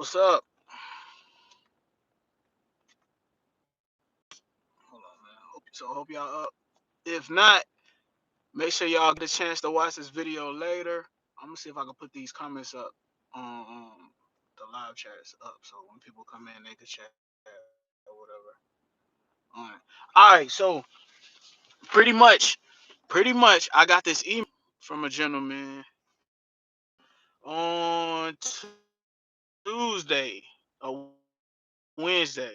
What's up? Hold on, man. Hope y'all up. If not, make sure y'all get a chance to watch this video later. I'm gonna see if I can put these comments up on the live chats up, so when people come in, they can chat or whatever. All right. So pretty much, I got this email from a gentleman on Tuesday, a Wednesday,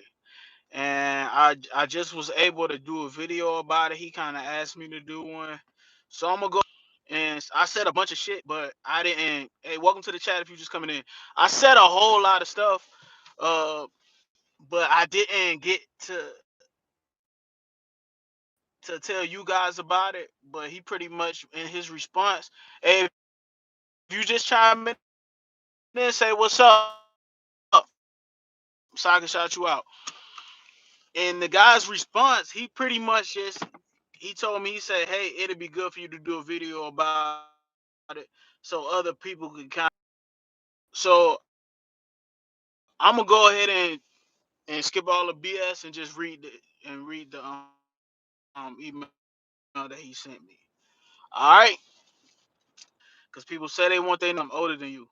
and I just was able to do a video about it. He kind of asked me to do one, so I'm gonna go and I said a bunch of shit, but I didn't. Hey, welcome to the chat if you just coming in. I said a whole lot of stuff, uh, but I didn't get to tell you guys about it. But he pretty much in his response, hey, if you just chime in and say what's up, so I can shout you out. And the guy's response, he pretty much just he told me, he said, hey, it'd be good for you to do a video about it so other people can kind of. So I'm gonna go ahead and skip all the BS and just read the email that he sent me. All right, because people say they want they know I'm older than you.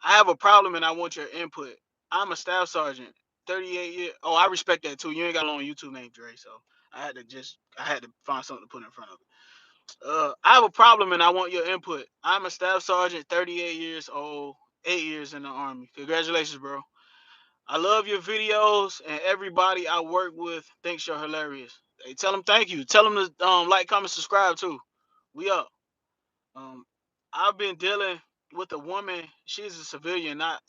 I have a problem and I want your input. I'm a staff sergeant, 38 years. Oh, I respect that too. You ain't got a long YouTube name, Dre. So I had to find something to put in front of it. I have a problem and I want your input. I'm a staff sergeant, 38 years old, 8 years in the army. Congratulations, bro. I love your videos and everybody I work with thinks you're hilarious. Hey, tell them thank you. Tell them to like, comment, subscribe too. We up. Um, I've been dealing with a woman. She's a civilian, not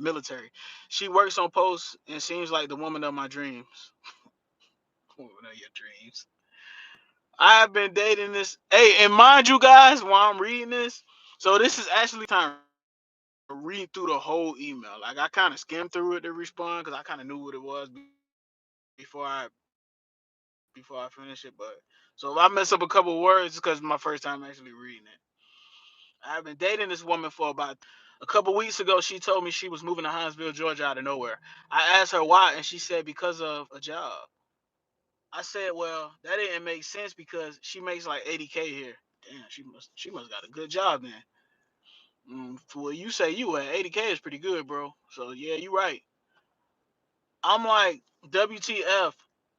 military. She works on post and seems like the woman of my dreams. Woman of your dreams. I have been dating this. Hey, and mind you guys, while I'm reading this, so this is actually time to read through the whole email. Like I kind of skimmed through it to respond because I kind of knew what it was before I finish it. But so if I mess up a couple words, it's because it's my first time actually reading it. I've been dating this woman for about a couple weeks ago. She told me she was moving to Huntsville, Georgia, out of nowhere. I asked her why, and she said because of a job. I said, well, that didn't make sense because she makes like 80K here. Damn, she must got a good job then. For what you say you at 80K is pretty good, bro. So yeah, you right. I'm like, WTF.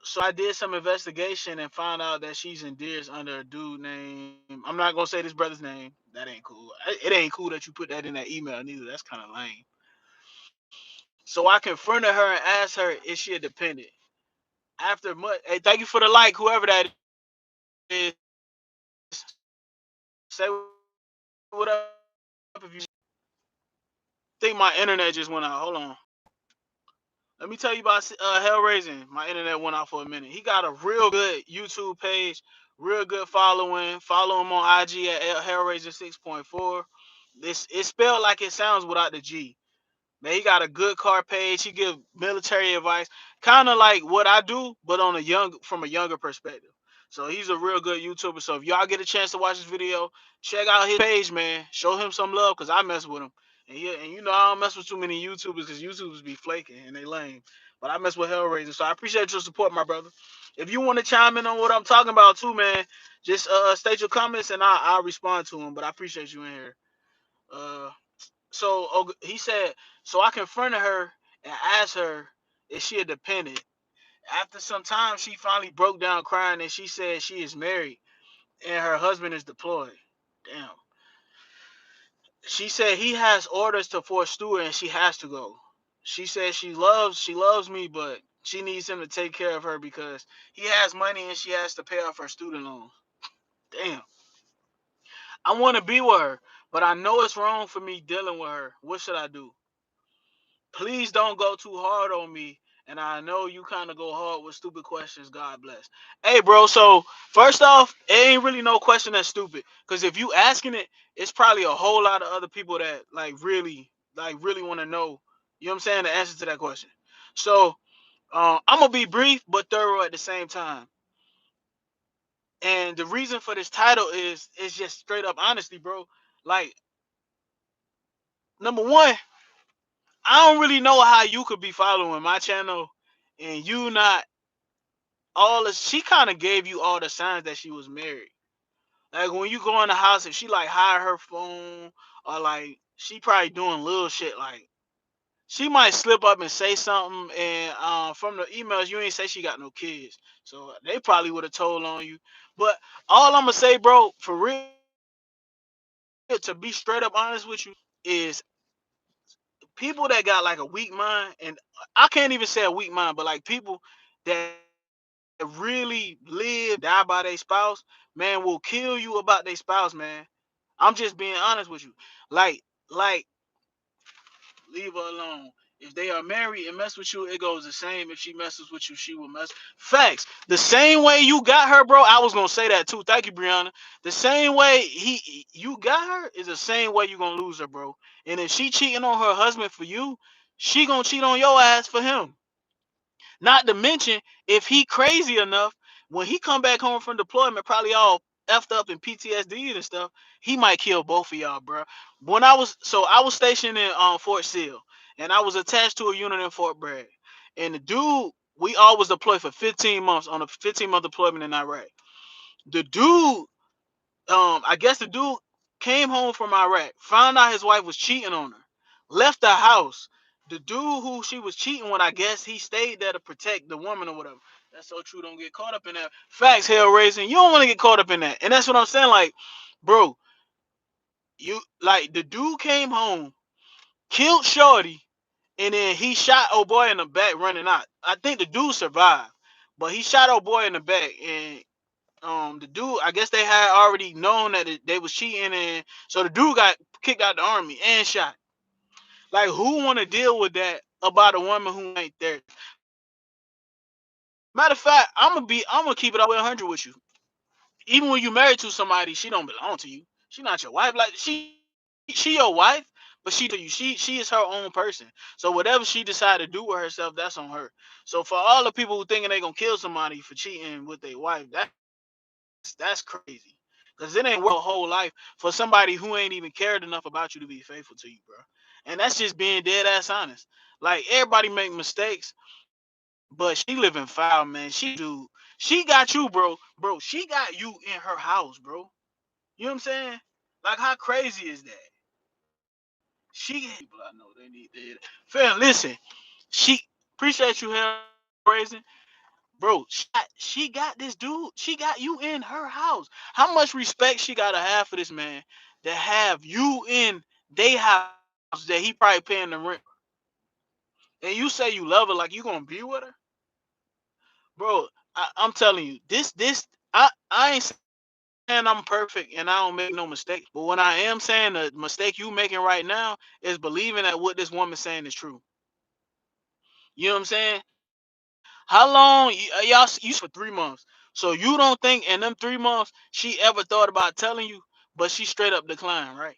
So I did some investigation and found out that she's in Deers under a dude named. I'm not gonna say this brother's name. That ain't cool. It ain't cool that you put that in that email neither. That's kind of lame. So I confronted her and asked her, is she a dependent? After much, hey, thank you for the like, whoever that is. Say what up if you think my internet just went out. Hold on. Let me tell you about Hellraising. My internet went out for a minute. He got a real good YouTube page, real good following. Follow him on IG at Hellraiser 6.4. This it's spelled like it sounds without the G. Man, he got a good car page. He give military advice, kind of like what I do, but on from a younger perspective. So he's a real good YouTuber. So if y'all get a chance to watch this video, check out his page, man. Show him some love, cause I mess with him. And you know I don't mess with too many YouTubers, cause YouTubers be flaking and they lame. But I mess with Hellraiser, so I appreciate your support, my brother. If you want to chime in on what I'm talking about too, man, just state your comments and I'll respond to them. But I appreciate you in here. Uh, he said, so I confronted her and asked her, is she a dependent? After some time, she finally broke down crying and she said she is married and her husband is deployed. Damn. She said he has orders to Fort Stewart and she has to go. She said she loves me, but she needs him to take care of her because he has money and she has to pay off her student loans. Damn. I want to be with her, but I know it's wrong for me dealing with her. What should I do? Please don't go too hard on me. And I know you kind of go hard with stupid questions. God bless. Hey, bro. So first off, it ain't really no question that's stupid. Cause if you asking it, it's probably a whole lot of other people that really want to know. You know what I'm saying? The answer to that question. So I'm gonna be brief but thorough at the same time. And the reason for this title is just straight up honesty, bro. Like number one, I don't really know how you could be following my channel and you not all the. She kind of gave you all the signs that she was married. Like when you go in the house, if she like hide her phone or like she probably doing little shit like she might slip up and say something and from the emails you ain't say she got no kids. So they probably would have told on you. But all I'm gonna say, bro, for real, to be straight up honest with you, is people that got like a weak mind, and I can't even say a weak mind, but like people that really live die by their spouse, man, will kill you about their spouse, man. I'm just being honest with you. Like, like, leave her alone. If they are married and mess with you, it goes the same. If she messes with you, she will mess. Facts. The same way you got her, bro. I was gonna say that too. Thank you, Brianna. The same way you got her is the same way you gonna lose her, bro. And if she cheating on her husband for you, she gonna cheat on your ass for him. Not to mention, if he crazy enough, when he come back home from deployment, probably all effed up and PTSD and stuff, he might kill both of y'all, bro. I was stationed in Fort Sill, and I was attached to a unit in Fort Bragg. And the dude, we all was deployed for 15 months on a 15-month deployment in Iraq. The dude, I guess the dude came home from Iraq, found out his wife was cheating on her, left the house. The dude who she was cheating with, I guess he stayed there to protect the woman or whatever. That's so true. Don't get caught up in that. Facts, hell raising. You don't want to get caught up in that. And that's what I'm saying. Like, bro, you like the dude came home, killed Shorty, and then he shot old boy in the back running out. I think the dude survived, but he shot old boy in the back, and the dude, I guess they had already known that they was cheating, and so the dude got kicked out the army and shot. Like, who want to deal with that about a woman who ain't there? Matter of fact, I'm gonna keep it all 100 with you. Even when you married to somebody, she don't belong to you. She not your wife. Like, she your wife, but she to you. She is her own person. So whatever she decide to do with herself, that's on her. So for all the people who thinking they gonna kill somebody for cheating with their wife, that's crazy. Cause it ain't worth a whole life for somebody who ain't even cared enough about you to be faithful to you, bro. And that's just being dead ass honest. Like, everybody make mistakes, but she living foul, man. She got you, bro. Bro, she got you in her house, bro. You know what I'm saying? Like, how crazy is that? She people I know they need to. Fam, listen. She appreciate you here raising. Bro, she got this dude. She got you in her house. How much respect she gotta have for this man to have you in they house that he probably paying the rent? And you say you love her, like you gonna be with her, bro? I'm telling you, I ain't saying I'm perfect and I don't make no mistakes. But what I am saying, the mistake you making right now is believing that what this woman saying is true. You know what I'm saying? How long y'all you for 3 months? So you don't think in them 3 months she ever thought about telling you, but she straight up declined, right?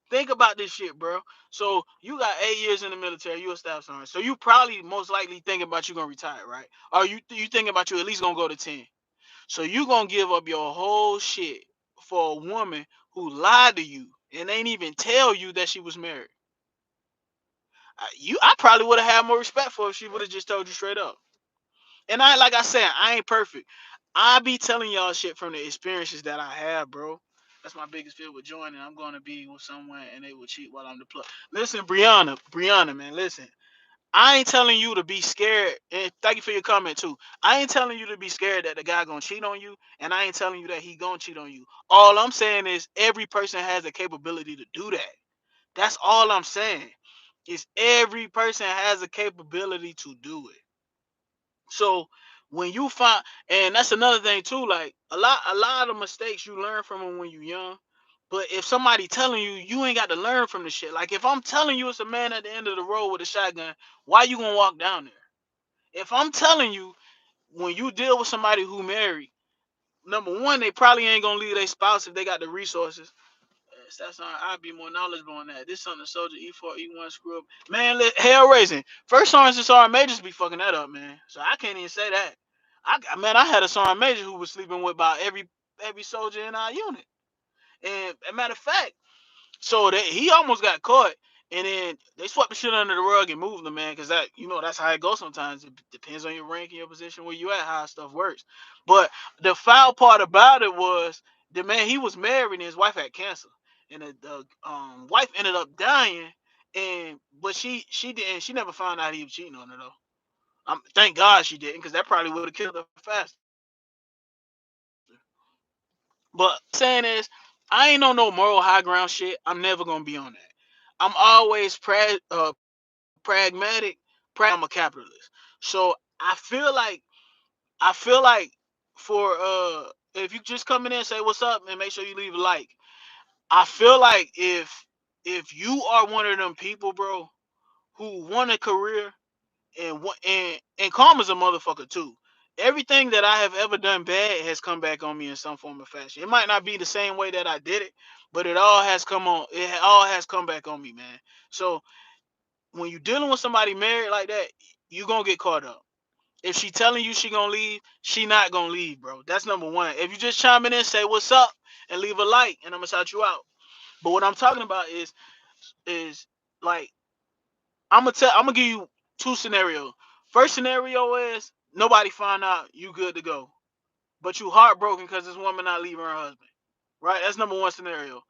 Think about this shit, bro. So you got 8 years in the military, you a staff sergeant. So you probably most likely thinking about you gonna retire, right? Or you thinking about you at least gonna go to 10. So you gonna give up your whole shit for a woman who lied to you and ain't even tell you that she was married. I probably would have had more respect for her if she would have just told you straight up. And I like I said, I ain't perfect. I be telling y'all shit from the experiences that I have, bro. That's my biggest fear with joining. I'm gonna be with someone and they will cheat while I'm deployed. Listen, Brianna, man, listen. I ain't telling you to be scared. And thank you for your comment too. I ain't telling you to be scared that the guy gonna cheat on you, and I ain't telling you that he gonna cheat on you. All I'm saying is every person has the capability to do that. That's all I'm saying. Is every person has a capability to do it. So when you find, and that's another thing too, like a lot of mistakes you learn from them when you young. But if somebody telling you, you ain't got to learn from the shit. Like, if I'm telling you it's a man at the end of the road with a shotgun, why you gonna walk down there? If I'm telling you, when you deal with somebody who married, number one, they probably ain't gonna leave their spouse if they got the resources. That's not. I'd be more knowledgeable on that. This on the soldier E4 E1 screw up. Man, hell raising. First sergeants and sergeant majors be fucking that up, man. So I can't even say that. I had a sergeant major who was sleeping with about every soldier in our unit. And a matter of fact, so that he almost got caught. And then they swept the shit under the rug and moved them, man, because that, that's how it goes sometimes. It depends on your rank and your position where you at, how stuff works. But the foul part about it was the man, he was married and his wife had cancer, and the wife ended up dying, and but she didn't, she never found out he was cheating on her though. Thank God she didn't, because that probably would have killed her faster. But saying is, I ain't on no moral high ground shit. I'm never gonna be on that. I'm always pragmatic, I'm a capitalist. So I feel like for if you just come in and say what's up and make sure you leave a like. I feel like if you are one of them people, bro, who want a career and karma's a motherfucker too. Everything that I have ever done bad has come back on me in some form of fashion. It might not be the same way that I did it, but it all has come back on me, man. So when you're dealing with somebody married like that, you gonna get caught up. If she telling you she gonna leave, she not gonna leave, bro. That's number one. If you just chime in and say what's up and leave a like, and I'm gonna shout you out. But what I'm talking about is like I'm gonna give you two scenarios. First scenario is nobody find out, you good to go, but you heartbroken because this woman not leaving her husband. Right? That's number one scenario.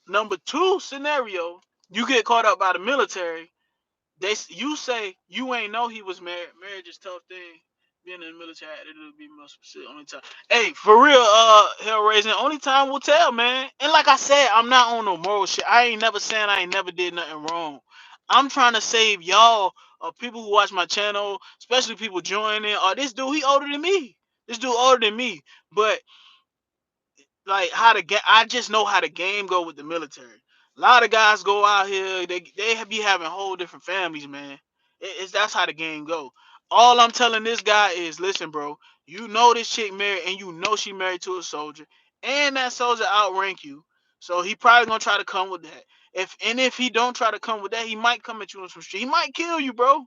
Number two scenario, you get caught up by the military. You say you ain't know he was married. Marriage is a tough thing. Being in the military, it'll be more specific. Only time. Hey, for real, hell raising. Only time will tell, man. And like I said, I'm not on no moral shit. I ain't never saying I ain't never did nothing wrong. I'm trying to save y'all, people who watch my channel, especially people joining. Or this dude, he older than me. This dude older than me, but like how the game. I just know how the game go with the military. A lot of guys go out here. They be having whole different families, man. That's how the game go. All I'm telling this guy is, listen, bro. You know this chick married, and you know she married to a soldier, and that soldier outrank you. So he probably gonna try to come with that. If he don't try to come with that, he might come at you on some street. He might kill you, bro.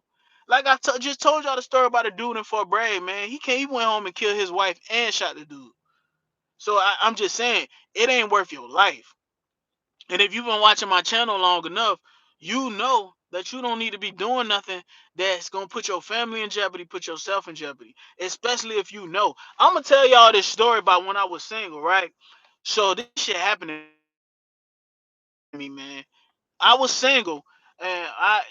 Like just told y'all the story about a dude in Fort Bragg, man. He went home and killed his wife and shot the dude. So I'm just saying, it ain't worth your life. And if you've been watching my channel long enough, you know that you don't need to be doing nothing that's gonna put your family in jeopardy, put yourself in jeopardy. Especially if you know. I'm gonna tell y'all this story about when I was single, right? So this shit happened to me, man. I was single, and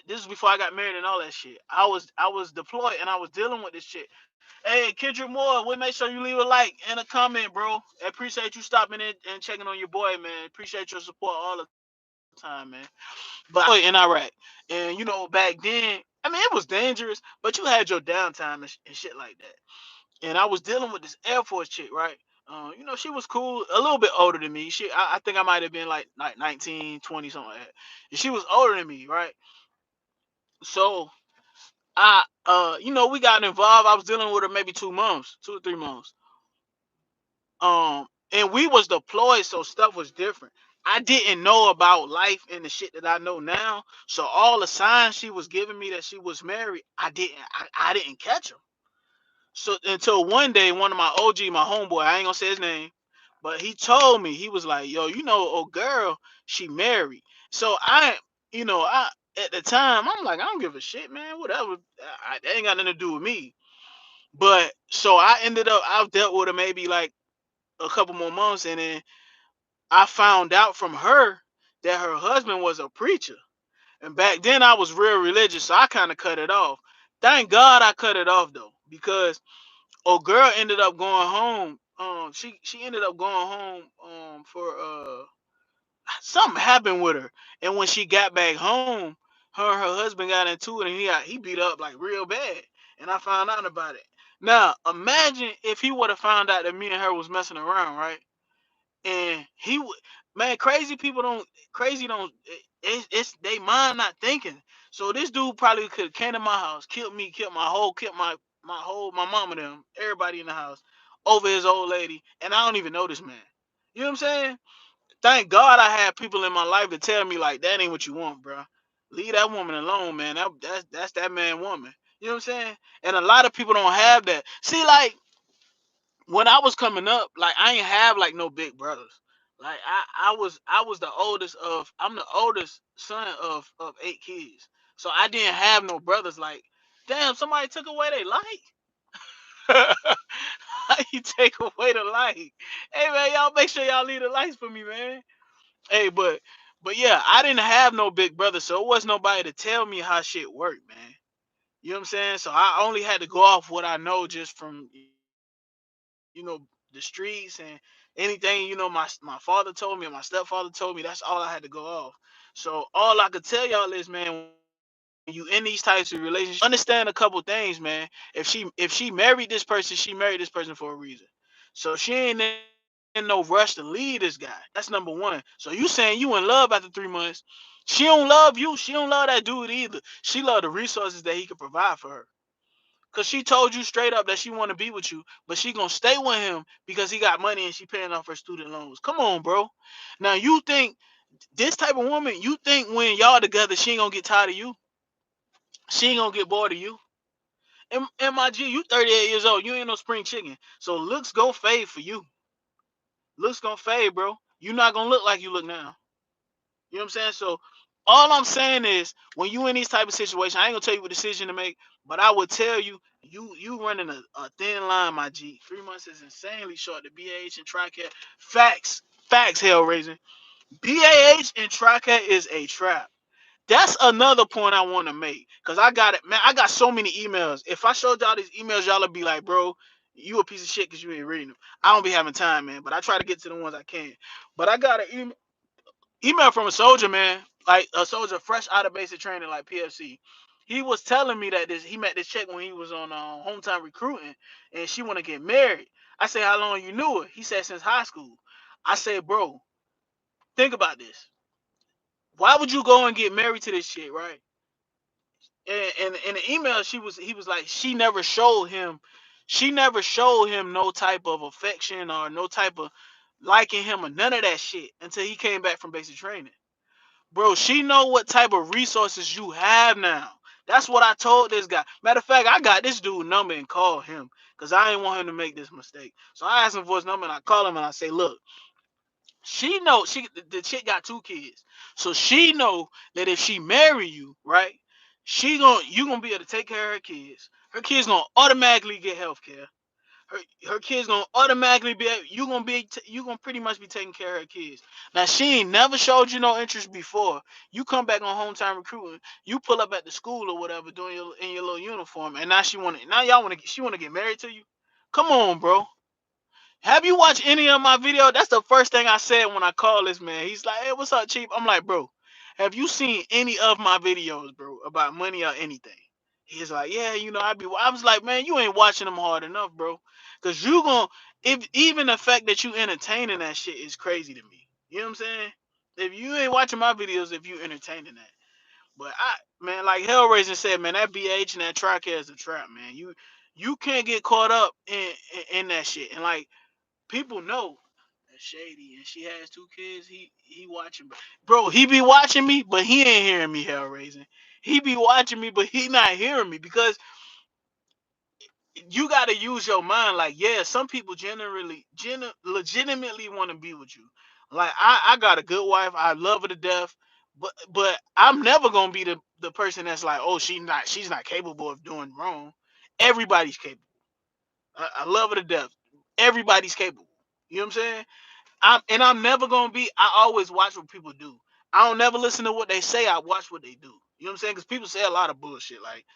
this is before I got married and all that shit. I was deployed and I was dealing with this shit. Hey, Kendrick Moore, we make sure you leave a like and a comment, bro. I appreciate you stopping in and checking on your boy, man. Appreciate your support all the time, man. But in Iraq, and back then, I mean, it was dangerous, but you had your downtime and shit like that. And I was dealing with this Air Force chick, right? She was cool, a little bit older than me. I think I might have been like 19, 20, something like that. And she was older than me, right? So we got involved. I was dealing with her maybe 2 months, 2 or 3 months. And we was deployed, so stuff was different. I didn't know about life and the shit that I know now. So all the signs she was giving me that she was married, I didn't catch them. So until one day, one of my OG, my homeboy, I ain't gonna say his name, but he told me, he was like, "Yo, old girl, she married." So I at the time, I'm like, I don't give a shit, man. Whatever, that ain't got nothing to do with me. But so I dealt with her maybe like a couple more months, and then I found out from her that her husband was a preacher. And back then I was real religious, so I kind of cut it off. Thank God I cut it off though, because old girl ended up going home. She ended up going home for something happened with her, and when she got back home, her and her husband got into it, and he beat up like real bad. And I found out about it. Now imagine if he would have found out that me and her was messing around, right? And he would, man, crazy don't, it's they mind not thinking. So this dude probably could have came to my house, killed me, killed my mama, them, everybody in the house over his old lady, and I don't even know this man. You know what I'm saying? Thank God I had people in my life to tell me like, that ain't what you want, bro. Leave that woman alone, man. That's that man woman. You know what I'm saying? And a lot of people don't have that. See, like when I was coming up, like I ain't have like no big brothers. Like I was the oldest of I'm the oldest son of 8 kids. So I didn't have no brothers. Like, damn, somebody took away their light. How you take away the light? Hey man, y'all make sure y'all leave the lights for me, man. Hey, but yeah, I didn't have no big brother, so it wasn't nobody to tell me how shit worked, man. You know what I'm saying? So I only had to go off what I know just from you know the streets and anything my father told me and my stepfather told me. That's all I had to go off. So all I could tell y'all is, man, when you in these types of relationships, understand a couple things, man. If she married this person, she married this person for a reason. So she ain't in no rush to leave this guy. That's number one. So you saying you in love after 3 months? She don't love you. She don't love that dude either. She love the resources that he could provide for her. Cause she told you straight up that she want to be with you, but she gonna stay with him because he got money and she paying off her student loans. Come on, bro. Now you think this type of woman, you think when y'all together, she ain't gonna get tired of you? She ain't gonna get bored of you? MIG, you 38 years old. You ain't no spring chicken. So looks gonna fade for you. Looks gonna fade, bro. You not gonna look like you look now. You know what I'm saying? So all I'm saying is when you in these type of situations, I ain't gonna tell you what decision to make, but I would tell you, you running a thin line, my G. 3 months is insanely short. The BAH and Tricare. Facts, hell raising. BAH and Tricare is a trap. That's another point I want to make. Cause I got it, man. I got so many emails. If I showed y'all these emails, y'all would be like, bro, you a piece of shit because you ain't reading them. I don't be having time, man. But I try to get to the ones I can. But I got an email from a soldier, man, like a soldier fresh out of basic training, like PFC. He was telling me that he met this chick when he was on hometown recruiting, and she want to get married. I said, how long you knew her? He said since high school. I said, bro, think about this. Why would you go and get married to this shit, right? And in the email, he was like, she never showed him no type of affection or no type of liking him or none of that shit until he came back from basic training. Bro, she know what type of resources you have now. That's what I told this guy. Matter of fact, I got this dude number and called him because I didn't want him to make this mistake. So I asked him for his number and I call him and I say, look, she know the chick got 2 kids. So she know that if she marry you, right, you gonna be able to take care of her kids. Her kids gonna automatically get health care. Her kids gonna automatically be you gonna pretty much be taking care of her kids. Now she ain't never showed you no interest before. You come back on hometown recruiting, you pull up at the school or whatever doing in your little uniform, and now y'all wanna get married to you. Come on, bro. Have you watched any of my video? That's the first thing I said when I called this man. He's like, hey, what's up, Chief? I'm like, bro, have you seen any of my videos, bro, about money or anything? He's like, yeah, I was like, man, you ain't watching them hard enough, bro. Cause you gon' if even the fact that you entertaining that shit is crazy to me. You know what I'm saying? If you ain't watching my videos, if you entertaining that. But man, like Hellraiser said, man, that BH and that Tricare is a trap, man. You can't get caught up in that shit. And like people know that's shady, and she has 2 kids. He watching, bro. He be watching me, but he ain't hearing me. Hell raising. He be watching me, but he not hearing me because you got to use your mind. Like, yeah, some people legitimately want to be with you. Like, I got a good wife. I love her to death. But I'm never gonna be the person that's like, oh, she's not capable of doing wrong. Everybody's capable. I love her to death. Everybody's capable. You know what I'm saying? I'm never gonna be. I always watch what people do. I don't never listen to what they say. I watch what they do. You know what I'm saying? Because people say a lot of bullshit. Like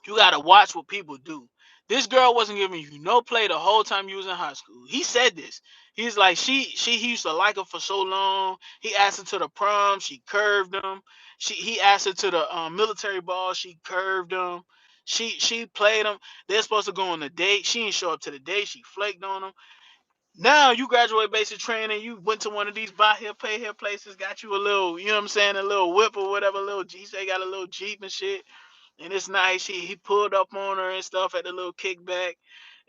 you gotta watch what people do. This girl wasn't giving you no play the whole time you was in high school. He said this. He's like he used to like her for so long. He asked her to the prom. She curved him. He asked her to the military ball. She curved him. She played him. They're supposed to go on a date. She didn't show up to the date. She flaked on him. Now you graduate basic training, you went to one of these buy here, pay here places, got you a little, you know what I'm saying, a little whip or whatever, a little G, say got a little Jeep and shit, and it's nice. He pulled up on her and stuff at the little kickback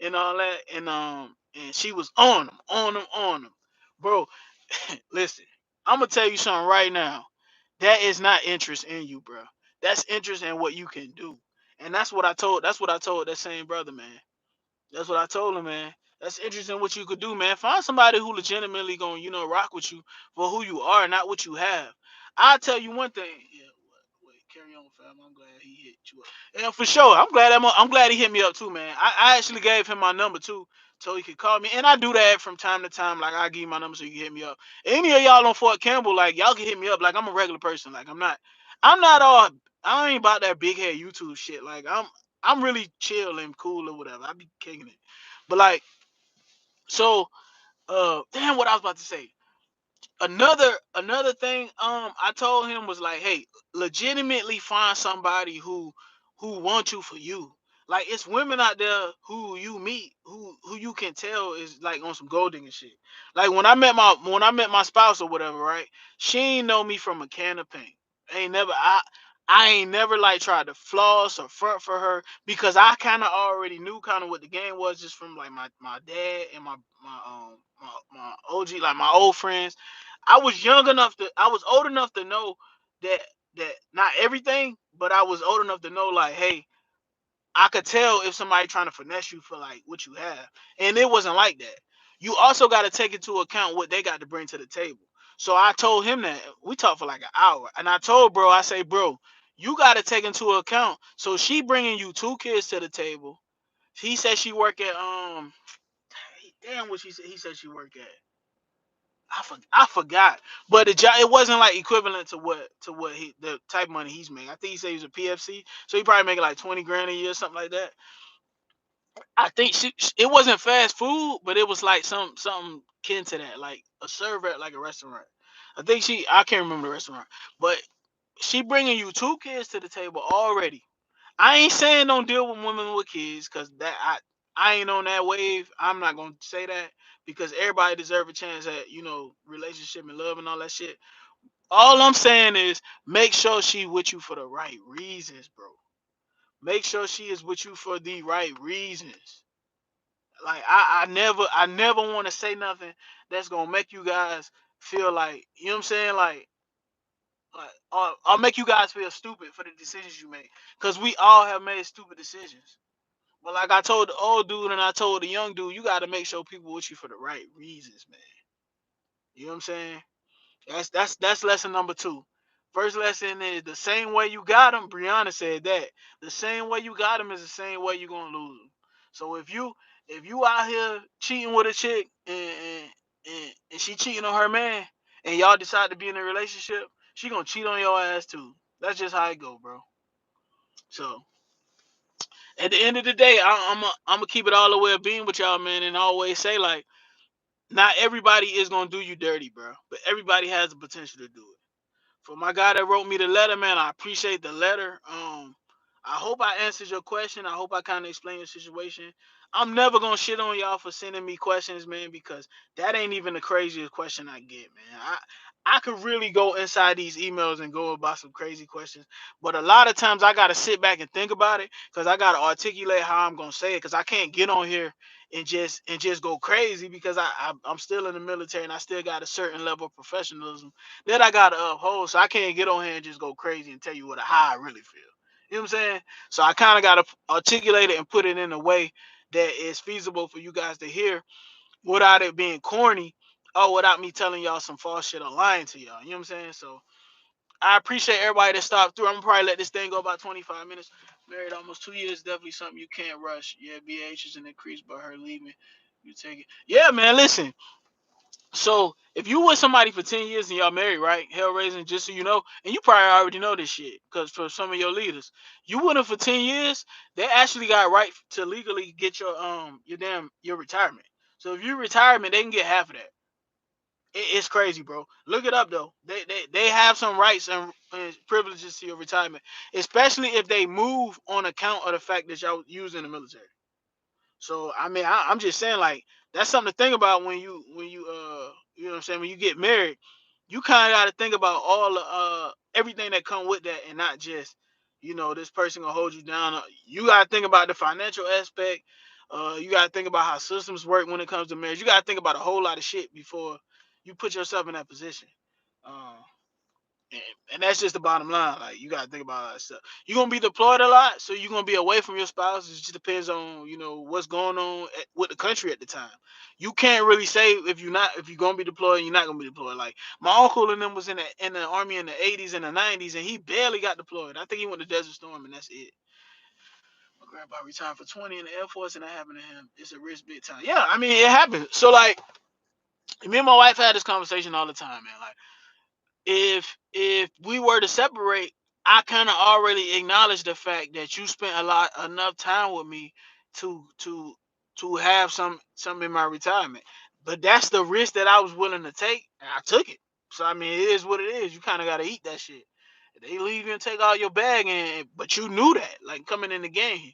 and all that, and she was on him, bro. Listen, I'm gonna tell you something right now. That is not interest in you, bro. That's interest in what you can do, and that's what I told. That's what I told that same brother, man. That's what I told him, man. That's interesting what you could do, man. Find somebody who legitimately gonna, rock with you for who you are, not what you have. I'll tell you one thing. Yeah, wait, carry on, fam. I'm glad he hit you up. Yeah, for sure. I'm glad he hit me up too, man. I actually gave him my number too, so he could call me. And I do that from time to time. Like I give you my number so you can hit me up. Any of y'all on Fort Campbell, like y'all can hit me up. Like I'm a regular person. Like I'm not all. I ain't about that big head YouTube shit. Like I'm really chill and cool or whatever. I be kicking it. But like, so damn, what I was about to say. Another thing I told him was like, hey, legitimately find somebody who wants you for you. Like it's women out there who you meet who you can tell is like on some gold digging shit. Like when I met my spouse or whatever, right? She ain't know me from a can of paint. I ain't never like tried to floss or front for her because I kind of already knew kind of what the game was just from like my dad and my OG, like my old friends. I was old enough to know that not everything, but I was old enough to know like, hey, I could tell if somebody trying to finesse you for like what you have, and it wasn't like that. You also got to take into account what they got to bring to the table. So I told him that we talked for like an hour, and I told bro, I say, bro, you got to take into account. So she bringing you two kids to the table. He said she work at damn what she said. He said she work at. I forgot, but the job it wasn't like equivalent to what he the type of money he's making. I think he said he was a PFC, so he probably making like 20 grand a year, something like that. I think it wasn't fast food, but it was like something kin to that, like a server at like a restaurant. I can't remember the restaurant, but she bringing you two kids to the table already. I ain't saying don't deal with women with kids, cause I ain't on that wave. I'm not gonna say that because everybody deserve a chance at relationship and love and all that shit. All I'm saying is make sure she with you for the right reasons, bro. Make sure she is with you for the right reasons. Like I never want to say nothing that's gonna make you guys feel like what I'm saying, like I'll make you guys feel stupid for the decisions you make, cause we all have made stupid decisions. But like I told the old dude and I told the young dude, you got to make sure people with you for the right reasons, man. You know what I'm saying? That's lesson number two. First lesson is the same way you got them. Brianna said that the same way you got them is the same way you're gonna lose them. So if you out here cheating with a chick and she cheating on her man and y'all decide to be in a relationship, she gonna cheat on your ass too. That's just how it go, bro. So at the end of the day, I'm gonna keep it all the way a beam with y'all, man, and always say like, not everybody is gonna do you dirty, bro, but everybody has the potential to do it. For my guy that wrote me the letter, man, I appreciate the letter. I hope I answered your question. I hope I kind of explained the situation. I'm never gonna shit on y'all for sending me questions, man, because that ain't even the craziest question I get, man. I could really go inside these emails and go about some crazy questions, but a lot of times I gotta sit back and think about it because I gotta articulate how I'm gonna say it because I can't get on here and just go crazy because I'm still in the military and I still got a certain level of professionalism that I gotta uphold. So I can't get on here and just go crazy and tell you how I really feel. You know what I'm saying? So I kind of gotta articulate it and put it in a way that is feasible for you guys to hear without it being corny or without me telling y'all some false shit or lying to y'all. You know what I'm saying? So I appreciate everybody that stopped through. I'm gonna probably let this thing go about 25 minutes. Married almost 2 years, definitely something you can't rush. Yeah, BH is an increase, but her leaving, you take it. Yeah, man. Listen, so if you with somebody for 10 years and y'all married, right? Hell raising, just so you know, and you probably already know this shit, because for some of your leaders, you with them for 10 years, they actually got right to legally get your retirement. So if you retirement, they can get half of that. It's crazy, bro. Look it up though. They have some rights and privileges to your retirement, especially if they move on account of the fact that y'all using the military. So I mean, I'm just saying like that's something to think about when you you know what I'm saying, when you get married, you kind of got to think about all the everything that come with that and not just this person gonna hold you down. You got to think about the financial aspect. You got to think about how systems work when it comes to marriage. You got to think about a whole lot of shit before you put yourself in that position. Uh, And, and that's just the bottom line. Like you gotta think about all that stuff. You're gonna be deployed a lot, so you're gonna be away from your spouse. It just depends on what's going on with the country at the time. You can't really say if you're gonna be deployed and you're not gonna be deployed. Like my uncle and them was in the army in the 80s and the 90s, and he barely got deployed. I think he went to Desert Storm, and that's it. My grandpa retired for 20 in the Air Force, and that happened to him. It's a risk big time. Yeah, I mean it happens. So like me and my wife had this conversation all the time, man. Like if we were to separate, I kind of already acknowledged the fact that you spent a lot enough time with me to have some in my retirement. But that's the risk that I was willing to take, and I took it. So I mean, it is what it is. You kind of got to eat that shit. They leave you and take all your bag, and but you knew that, like coming in the game.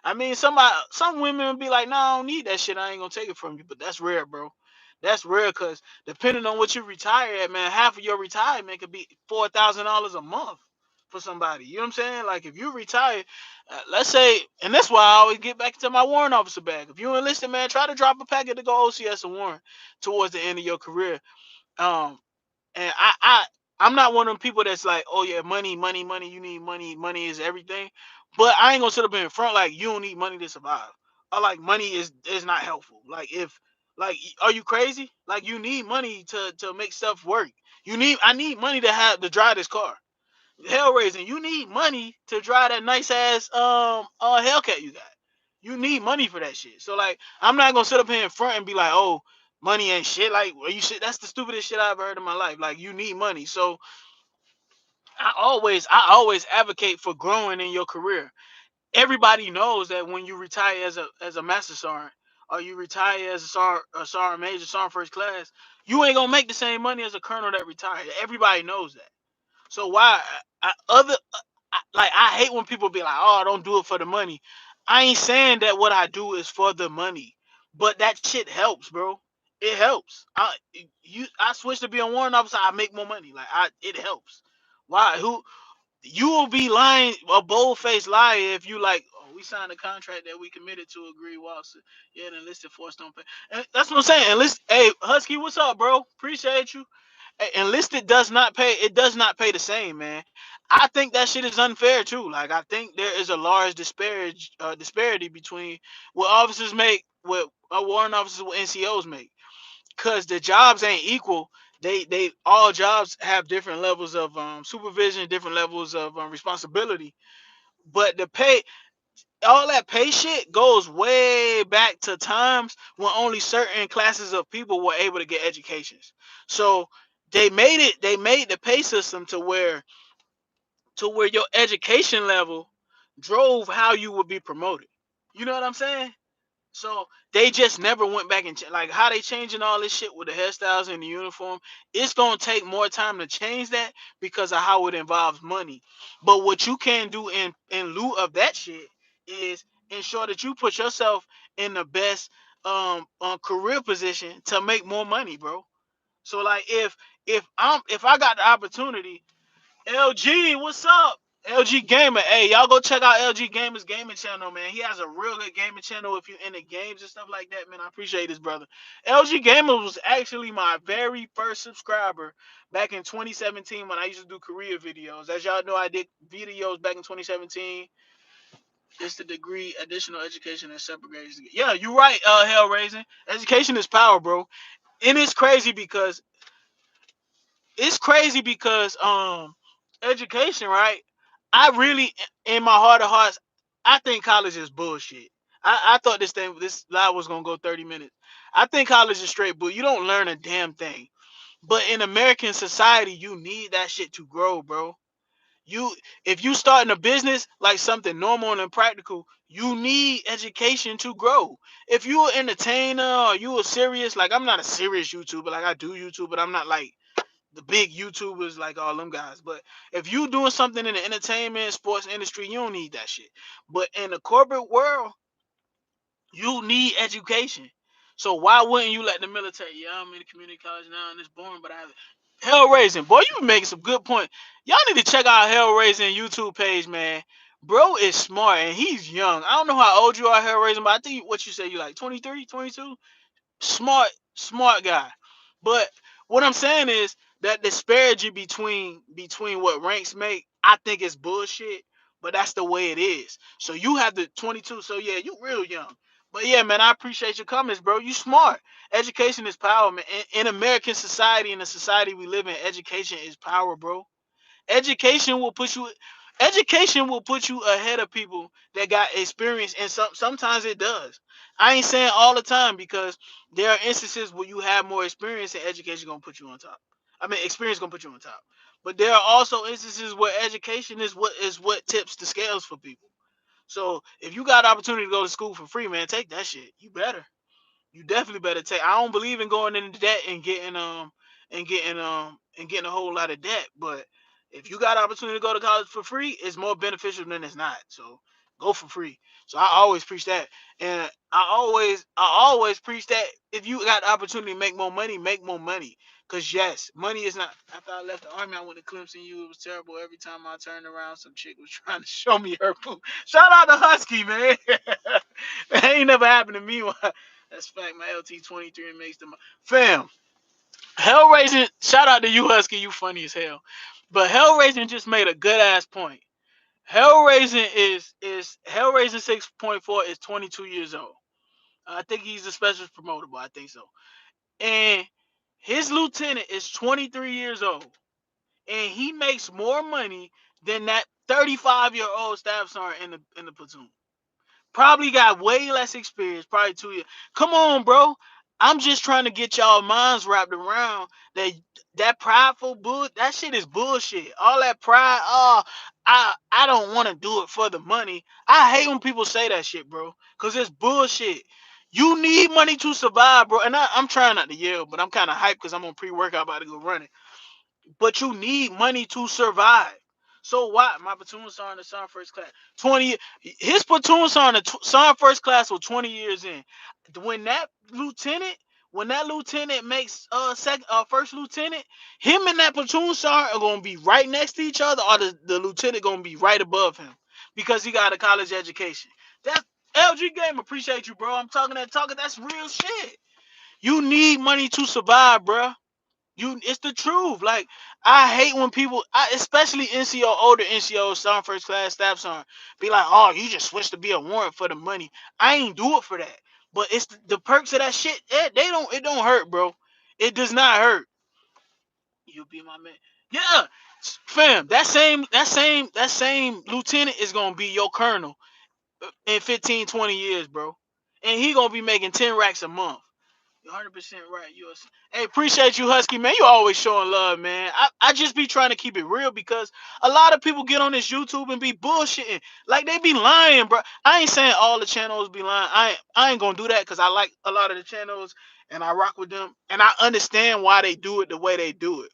I mean, some women would be like, "No, I don't need that shit. I ain't gonna take it from you." But that's rare, bro. That's rare, cause depending on what you retire at, man, half of your retirement could be $4,000 a month for somebody. You know what I'm saying? Like if you retire, let's say, and that's why I always get back to my warrant officer bag. If you enlisted, man, try to drop a packet to go OCS and warrant towards the end of your career. Um, and I'm not one of them people that's like, oh yeah, money, money, money. You need money. Money is everything. But I ain't gonna sit up in front like you don't need money to survive. Or like money is not helpful. Like if like are you crazy? Like you need money to make stuff work. I need money to drive this car. Hell raising, you need money to drive that nice ass Hellcat you got. You need money for that shit. So like I'm not gonna sit up here in front and be like, oh, money ain't shit. Like are you shit? That's the stupidest shit I ever heard in my life. Like you need money. So I always advocate for growing in your career. Everybody knows that when you retire as a master sergeant or you retire as a sergeant major, sergeant first class, you ain't gonna make the same money as a colonel that retired. Everybody knows that. So why like I hate when people be like, "Oh, don't do it for the money." I ain't saying that what I do is for the money, but that shit helps, bro. It helps. I switch to be a warrant officer. I make more money. Like it helps. Why? You will be lying, a bold faced liar, if you like. Oh, we signed a contract that we committed to agree. Whilst yeah, the enlisted force don't pay. And that's what I'm saying. Enlist. Hey, Husky, what's up, bro? Appreciate you. Enlisted does not pay. It does not pay the same, man. I think that shit is unfair too. Like I think there is a large disparity between what officers make, what warrant officers, what NCOs make, because the jobs ain't equal. They all jobs have different levels of supervision, different levels of responsibility. But the pay, all that pay shit goes way back to times when only certain classes of people were able to get educations. So they made the pay system to where your education level drove how you would be promoted. You know what I'm saying? So they just never went back and like how they changing all this shit with the hairstyles and the uniform. It's gonna take more time to change that because of how it involves money. But what you can do in lieu of that shit is ensure that you put yourself in the best career position to make more money, bro. So like if I got the opportunity, LG, what's up? LG Gamer. Hey, y'all go check out LG Gamer's gaming channel, man. He has a real good gaming channel if you're into games and stuff like that, man. I appreciate this, brother. LG Gamer was actually my very first subscriber back in 2017 when I used to do career videos. As y'all know, I did videos back in 2017. It's the degree, additional education, and separate grades. Yeah, you're right, Hell Raising. Education is power, bro. And it's crazy because education, right? I really in my heart of hearts, I think college is bullshit. I thought this live was gonna go 30 minutes. I think college is straight bull. You don't learn a damn thing. But in American society, you need that shit to grow, bro. You if you starting a business like something normal and practical, you need education to grow. If you an entertainer or you a serious, like I'm not a serious YouTuber, like I do YouTube, but I'm not like the big YouTubers like all them guys. But if you doing something in the entertainment, sports industry, you don't need that shit. But in the corporate world, you need education. So why wouldn't you let the military? Yeah, I'm in the community college now and it's boring, but I have Hell Raising. Boy, you been making some good point. Y'all need to check out Hell Raising YouTube page, man. Bro is smart and he's young. I don't know how old you are, Hell Raising, but I think what you say you like 23, 22. Smart guy. But what I'm saying is That disparity between what ranks make, I think is bullshit. But that's the way it is. So you have the 22. So yeah, you real young. But yeah, man, I appreciate your comments, bro. You smart. Education is power, man. In American society, in the society we live in, education is power, bro. Education will put you education will put you ahead of people that got experience, and sometimes it does. I ain't saying all the time, because there are instances where you have more experience and education gonna put you on top. I mean, experience gonna put you on top. But there are also instances where education is what tips the scales for people. So if you got opportunity to go to school for free, man, take that shit. You better. You definitely better take. I don't believe in going into debt and getting a whole lot of debt. But if you got opportunity to go to college for free, it's more beneficial than it's not. So go for free. So I always preach that, and I always preach that if you got the opportunity to make more money, make more money. Cause yes, money is not. After I left the army, I went to Clemson U. It was terrible. Every time I turned around, some chick was trying to show me her poop. Shout out to Husky, man. That ain't never happened to me. That's fact. My LT 23 and makes them fam. Hellraising. Shout out to you, Husky. You funny as hell. But Hellraising just made a good ass point. Hellraising 6.4 is 22 years old. I think he's a special promotable. I think so. And his lieutenant is 23 years old, and he makes more money than that 35-year-old staff sergeant in the platoon. Probably got way less experience, probably 2 years. Come on, bro. I'm just trying to get y'all minds wrapped around that prideful bull. That shit is bullshit. All that pride. Oh, I don't want to do it for the money. I hate when people say that shit, bro, cause it's bullshit. You need money to survive, bro. And I'm trying not to yell, but I'm kind of hyped because I'm on pre-workout about to go running. But you need money to survive. So why my platoon sergeant, the sergeant first class, 20, his platoon sergeant, sergeant first class was 20 years in. When that lieutenant, when that lieutenant makes second first lieutenant, him and that platoon sergeant are gonna be right next to each other, or the lieutenant gonna be right above him because he got a college education. That's LG game. Appreciate you, bro. I'm talking that talking. That's real shit. You need money to survive, bro. It's the truth. Like, I hate when people, especially NCO, older NCO, sergeant first class staff sergeant, be like, "Oh, you just switched to be a warrant for the money." I ain't do it for that. But it's the perks of that shit. It don't hurt, bro. It does not hurt. You be my man. Yeah, fam. That same lieutenant is gonna be your colonel in 15, 20 years, bro. And he gonna be making 10 racks a month. You're 100% right. Hey, appreciate you, Husky, man. You always showing love, man. I just be trying to keep it real because a lot of people get on this YouTube and be bullshitting. Like, they be lying, bro. I ain't saying all the channels be lying. I ain't gonna do that because I like a lot of the channels and I rock with them. And I understand why they do it the way they do it.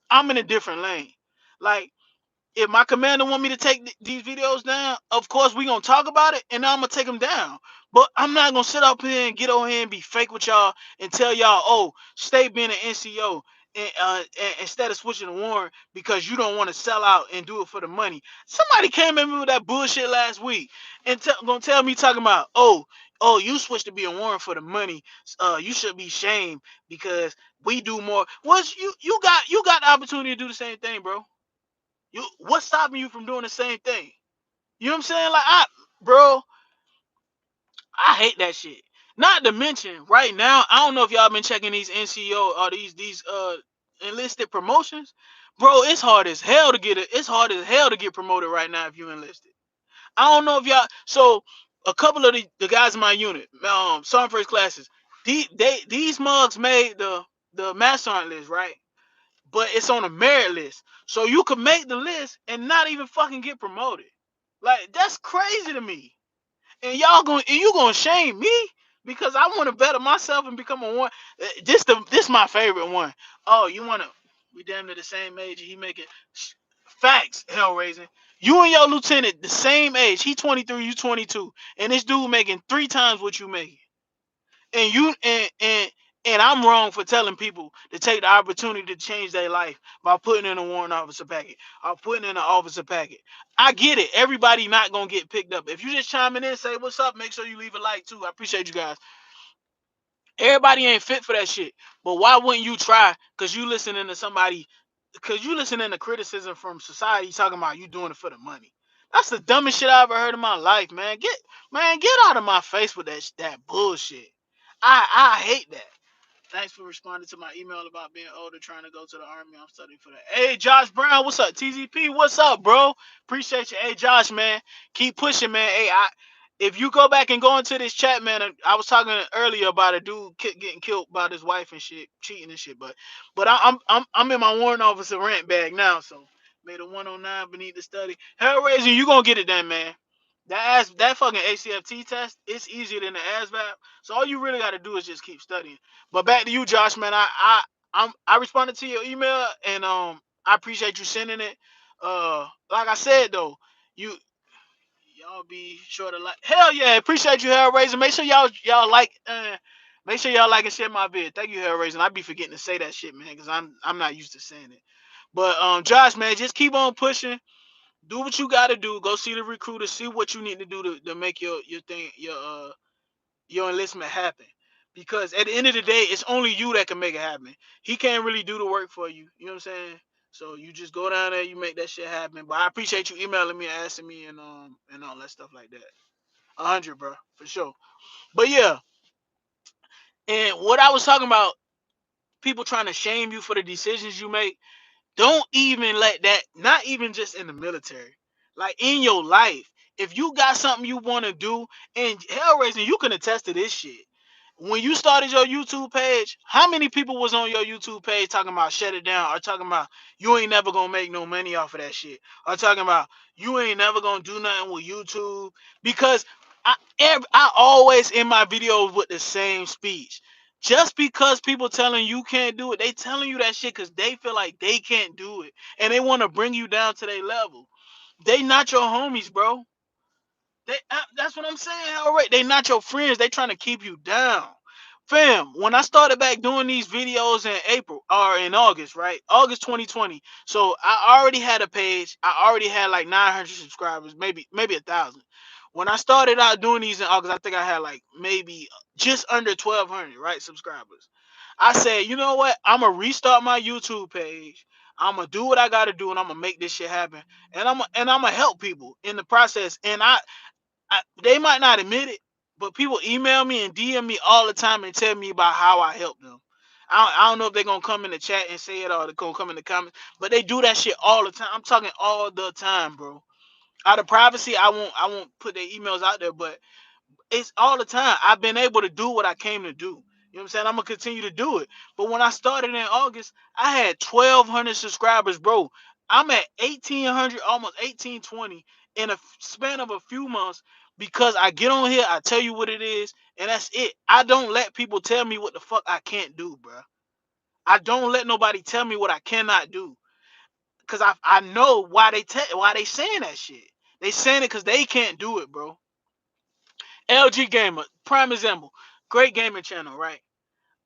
I'm in a different lane. Like, if my commander want me to take these videos down, of course we gonna talk about it, and I'm gonna take them down. But I'm not gonna sit up here and get on here and be fake with y'all and tell y'all, oh, stay being an NCO and instead of switching to warrant because you don't want to sell out and do it for the money. Somebody came at me with that bullshit last week and gonna tell me talking about, oh, you switched to be a warrant for the money. You should be shamed because we do more. What's you got the opportunity to do the same thing, bro? What's stopping you from doing the same thing? You know what I'm saying? Like, bro, I hate that shit. Not to mention, right now, I don't know if y'all been checking these NCO or these enlisted promotions. Bro, it's hard as hell to get it. It's hard as hell to get promoted right now if you enlisted. I don't know if y'all. So a couple of the guys in my unit, sergeant first classes, these mugs made the mass sergeant list, right? But it's on a merit list. So you could make the list and not even fucking get promoted. Like, that's crazy to me. And you gonna shame me because I want to better myself and become a one. This my favorite one. Oh, you wanna we damn near the same age and he making facts, hell raising. You and your lieutenant the same age. He 23, you 22. And this dude making 3 times what you making. And you and I'm wrong for telling people to take the opportunity to change their life by putting in a warrant officer packet or putting in an officer packet. I get it. Everybody not gonna get picked up. If you just chiming in, say what's up, make sure you leave a like too. I appreciate you guys. Everybody ain't fit for that shit. But why wouldn't you try? Cause you listening to somebody, cause you listening to criticism from society talking about you doing it for the money. That's the dumbest shit I ever heard in my life, man. Get out of my face with that bullshit. I hate that. Thanks for responding to my email about being older, trying to go to the army. I'm studying for that. Hey, Josh Brown, what's up? TZP, what's up, bro? Appreciate you. Hey, Josh, man, keep pushing, man. Hey, if you go back and go into this chat, man, I was talking earlier about a dude getting killed by his wife and shit, cheating and shit. But I'm in my warrant officer rent bag now, so made a 109 beneath the study. Hellraiser, you gonna get it done, man. That fucking ACFT test, it's easier than the ASVAB. So all you really got to do is just keep studying. But back to you, Josh, man. I responded to your email and I appreciate you sending it. Like I said though, y'all be sure to like. Hell yeah, appreciate you, Hellraiser. Make sure y'all like. Make sure y'all like and share my vid. Thank you, Hellraiser. I be forgetting to say that shit, man, because I'm not used to saying it. But Josh, man, just keep on pushing. Do what you got to do. Go see the recruiter. See what you need to do to make your thing your enlistment happen. Because at the end of the day, it's only you that can make it happen. He can't really do the work for you. You know what I'm saying? So you just go down there, you make that shit happen. But I appreciate you emailing me and asking me and all that stuff like that. 100, bro, for sure. But yeah, and what I was talking about, people trying to shame you for the decisions you make. Don't even let that, not even just in the military, like in your life. If you got something you want to do, and Hellraiser, you can attest to this shit. When you started your YouTube page, how many people was on your YouTube page talking about shut it down, or talking about you ain't never gonna make no money off of that shit, or talking about you ain't never gonna do nothing with YouTube? Because I always in my videos with the same speech. Just because people telling you can't do it, they telling you that shit because they feel like they can't do it, and they want to bring you down to their level. They not your homies, bro. That's what I'm saying. All right, they not your friends. They trying to keep you down. Fam, when I started back doing these videos in April or in August, right? August 2020. So I already had a page. I already had like 900 subscribers, maybe 1,000. When I started out doing these in August, I think I had like maybe just under 1,200, right, subscribers. I said, you know what? I'm gonna restart my YouTube page. I'm gonna do what I gotta do, and I'm gonna make this shit happen. And I'm gonna help people in the process. And they might not admit it, but people email me and DM me all the time and tell me about how I help them. I don't know if they're gonna come in the chat and say it or they're gonna come in the comments, but they do that shit all the time. I'm talking all the time, bro. Out of privacy, I won't put their emails out there, but it's all the time. I've been able to do what I came to do. You know what I'm saying? I'm gonna continue to do it. But when I started in August, I had 1,200 subscribers, bro. I'm at 1,800, almost 1,820 in a span of a few months because I get on here, I tell you what it is, and that's it. I don't let people tell me what the fuck I can't do, bro. I don't let nobody tell me what I cannot do because I know why they saying that shit. They saying it because they can't do it, bro. LG Gamer, prime example, great gaming channel, right?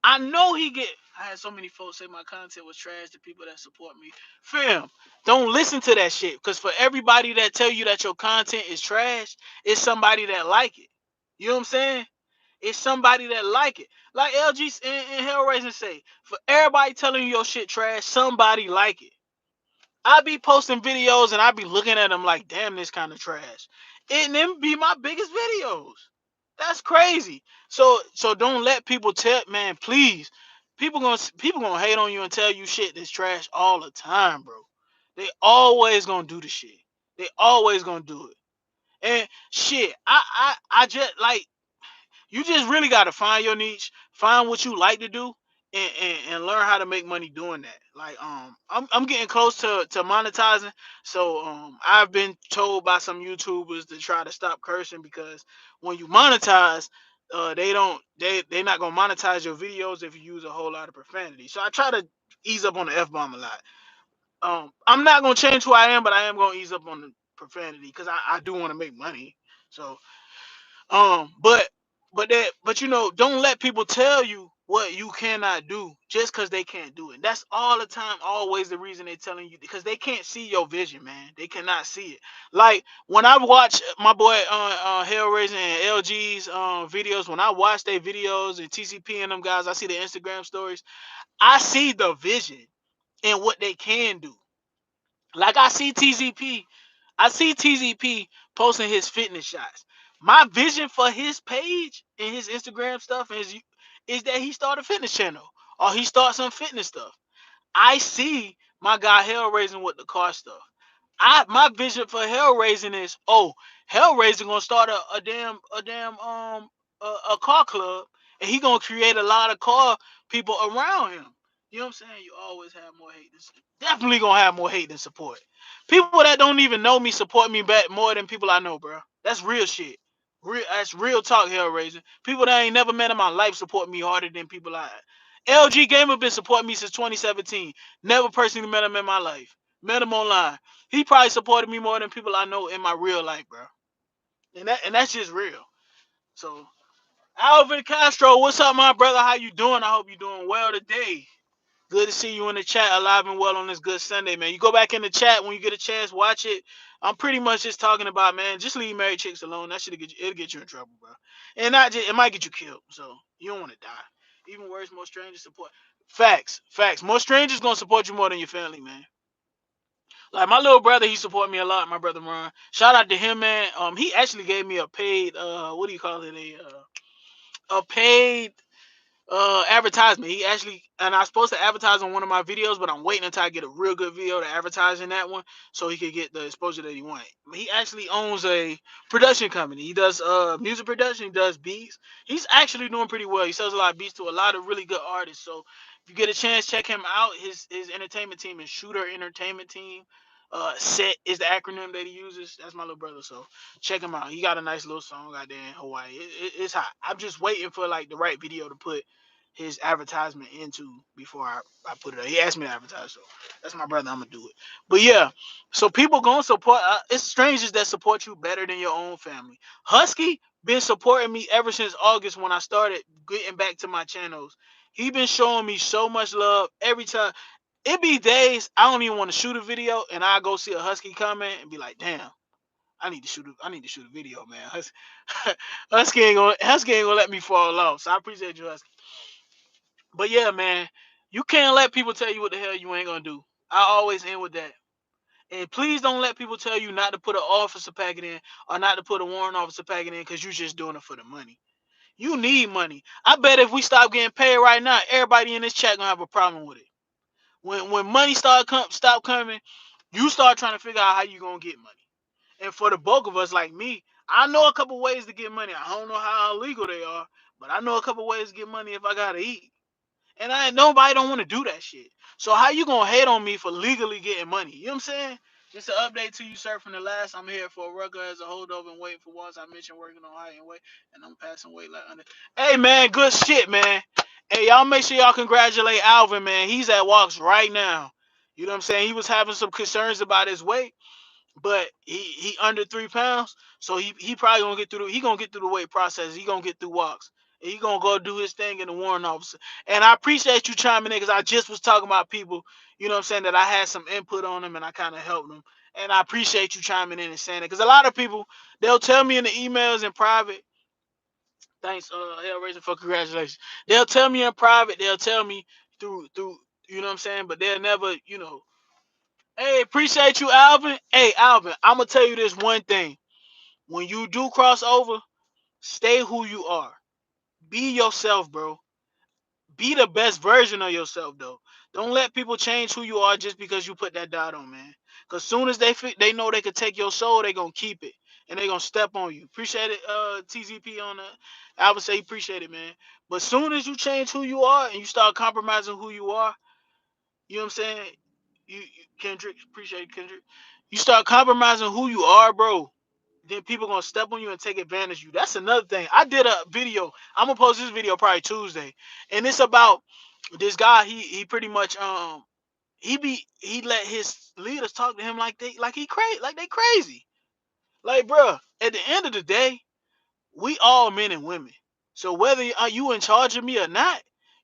I know he get. I had so many folks say my content was trash to people that support me. Fam, don't listen to that shit. Cause for everybody that tell you that your content is trash, it's somebody that like it. You know what I'm saying? It's somebody that like it. Like LG and Hellraiser say, for everybody telling you your shit trash, somebody like it. I be posting videos and I be looking at them like, damn, this kind of trash. And them be my biggest videos. That's crazy. So don't let people tell, man, please. People gonna hate on you and tell you shit that's trash all the time, bro. They always gonna do the shit. They always gonna do it. And shit, I just like, you just really got to find your niche, find what you like to do, and learn how to make money doing that. Like I'm getting close to monetizing, so I've been told by some YouTubers to try to stop cursing because when you monetize, they not gonna monetize your videos if you use a whole lot of profanity. So I try to ease up on the f bomb a lot. I'm not gonna change who I am, but I am gonna ease up on the profanity because I do want to make money. So but you know, don't let people tell you what you cannot do just because they can't do it. That's all the time, always the reason they're telling you, because they can't see your vision, man. They cannot see it. Like when I watch my boy Hellraiser and LG's videos, when I watch their videos and TCP and them guys, I see the Instagram stories. I see the vision and what they can do. Like I see TZP posting his fitness shots. My vision for his page and his Instagram stuff is that he start a fitness channel or he starts some fitness stuff. I see my guy Hellraiser with the car stuff. My vision for Hellraising is, oh, Hellraiser gonna start a car club, and he gonna create a lot of car people around him. You know what I'm saying? You always have more hate than definitely gonna have more hate than support. People that don't even know me support me back more than people I know, bro. That's real shit. That's real talk, Hellraiser. People that I ain't never met in my life support me harder than people I. LG Gamer been supporting me since 2017. Never personally met him in my life. Met him online. He probably supported me more than people I know in my real life, bro. And that's just real. So Alvin Castro, what's up, my brother? How you doing? I hope you doing well today. Good to see you in the chat, alive and well on this good Sunday, man. You go back in the chat when you get a chance, watch it. I'm pretty much just talking about, man, just leave married chicks alone. That shit it'll get you in trouble, bro. And not just, it might get you killed. So you don't want to die. Even worse, more strangers support. Facts. More strangers gonna support you more than your family, man. Like my little brother, he support me a lot. My brother Ron. Shout out to him, man. He actually gave me a paid what do you call it? A paid advertisement. He actually, and I was supposed to advertise on one of my videos, but I'm waiting until I get a real good video to advertise in that one so he could get the exposure that he wanted. He actually owns a production company. He does music production, he does beats. He's actually doing pretty well. He sells a lot of beats to a lot of really good artists. So if you get a chance, check him out. His entertainment team is Shooter Entertainment Team. Set is the acronym that he uses. That's my little brother. So check him out. He got a nice little song out there in Hawaii. It's hot. I'm just waiting for like the right video to put his advertisement into before I put it up. He asked me to advertise, so that's my brother. I'm gonna do it. But yeah, so people gonna support. It's strangers that support you better than your own family. Husky been supporting me ever since August when I started getting back to my channels. He been showing me so much love every time. It be days I don't even want to shoot a video, and I go see a Husky comment and be like, "Damn, I need to shoot a video, man." Husky ain't gonna let me fall off. So I appreciate you, Husky. But yeah, man, you can't let people tell you what the hell you ain't gonna do. I always end with that. And please don't let people tell you not to put an officer packet in or not to put a warrant officer packet in because you're just doing it for the money. You need money. I bet if we stop getting paid right now, everybody in this chat gonna have a problem with it. When money stop coming, you start trying to figure out how you gonna get money. And for the bulk of us, like me, I know a couple ways to get money. I don't know how illegal they are, but I know a couple ways to get money if I gotta eat. And nobody don't want to do that shit. So how you gonna hate on me for legally getting money? You know what I'm saying? Just an update to you, sir, from the last. I'm here for a record as a holdover and waiting for once. I mentioned working on height and weight, and I'm passing weight like under. Hey man, good shit, man. Hey, y'all make sure y'all congratulate Alvin, man. He's at Walks right now. You know what I'm saying? He was having some concerns about his weight, but he under 3 pounds, so he probably gonna get through he gonna get through the weight process. He gonna get through walks. And he gonna go do his thing in the warrant officer. And I appreciate you chiming in because I just was talking about people, you know what I'm saying, that I had some input on them and I kind of helped them. And I appreciate you chiming in and saying it because a lot of people they'll tell me in the emails in private. Thanks, Hellraiser, for congratulations. They'll tell me in private. They'll tell me through you know what I'm saying, but they'll never, you know. Hey, appreciate you, Alvin. Hey, Alvin, I'm gonna tell you this one thing. When you do cross over, stay who you are. Be yourself, bro. Be the best version of yourself, though. Don't let people change who you are just because you put that dot on, man. Cause soon as they know they could take your soul, they gonna keep it and they gonna step on you. Appreciate it, TZP on that. Alvin say appreciate it, man. But soon as you change who you are and you start compromising who you are, you know what I'm saying? Kendrick, appreciate it, Kendrick. You start compromising who you are, bro. Then people gonna step on you and take advantage of you. That's another thing. I did a video. I'm gonna post this video probably Tuesday, and it's about this guy. He pretty much he let his leaders talk to him like they crazy. Like, bro, at the end of the day, we all men and women. So whether are you in charge of me or not,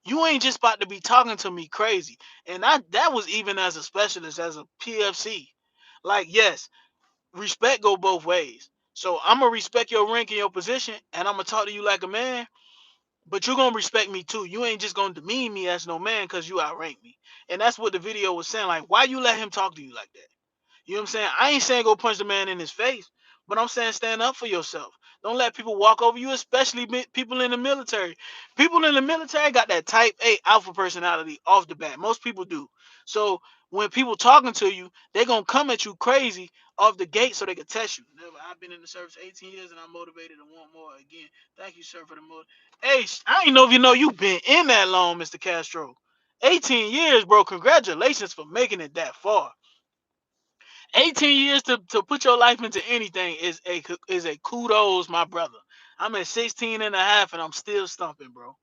You ain't just about to be talking to me crazy. And that was even as a specialist, as a PFC. Like, yes, respect go both ways. So I'm gonna respect your rank and your position, and I'm gonna talk to you like a man. But you're gonna respect me too. You ain't just gonna demean me as no man because you outrank me. And that's what the video was saying. Like, why you let him talk to you like that? You know what I'm saying? I ain't saying go punch the man in his face, but I'm saying stand up for yourself. Don't let people walk over you, especially people in the military. People in the military got that type A alpha personality off the bat. Most people do. So when people talking to you, they gonna come at you crazy off the gate so they can test you. Never. I've been in the service 18 years and I'm motivated to want more. Again, thank you, sir, for the motive. Hey, I ain't know if you know you been in that long, Mr. Castro. 18 years, bro. Congratulations for making it that far. 18 years to put your life into anything is a kudos, my brother. I'm at 16 and a half and I'm still stumping, bro.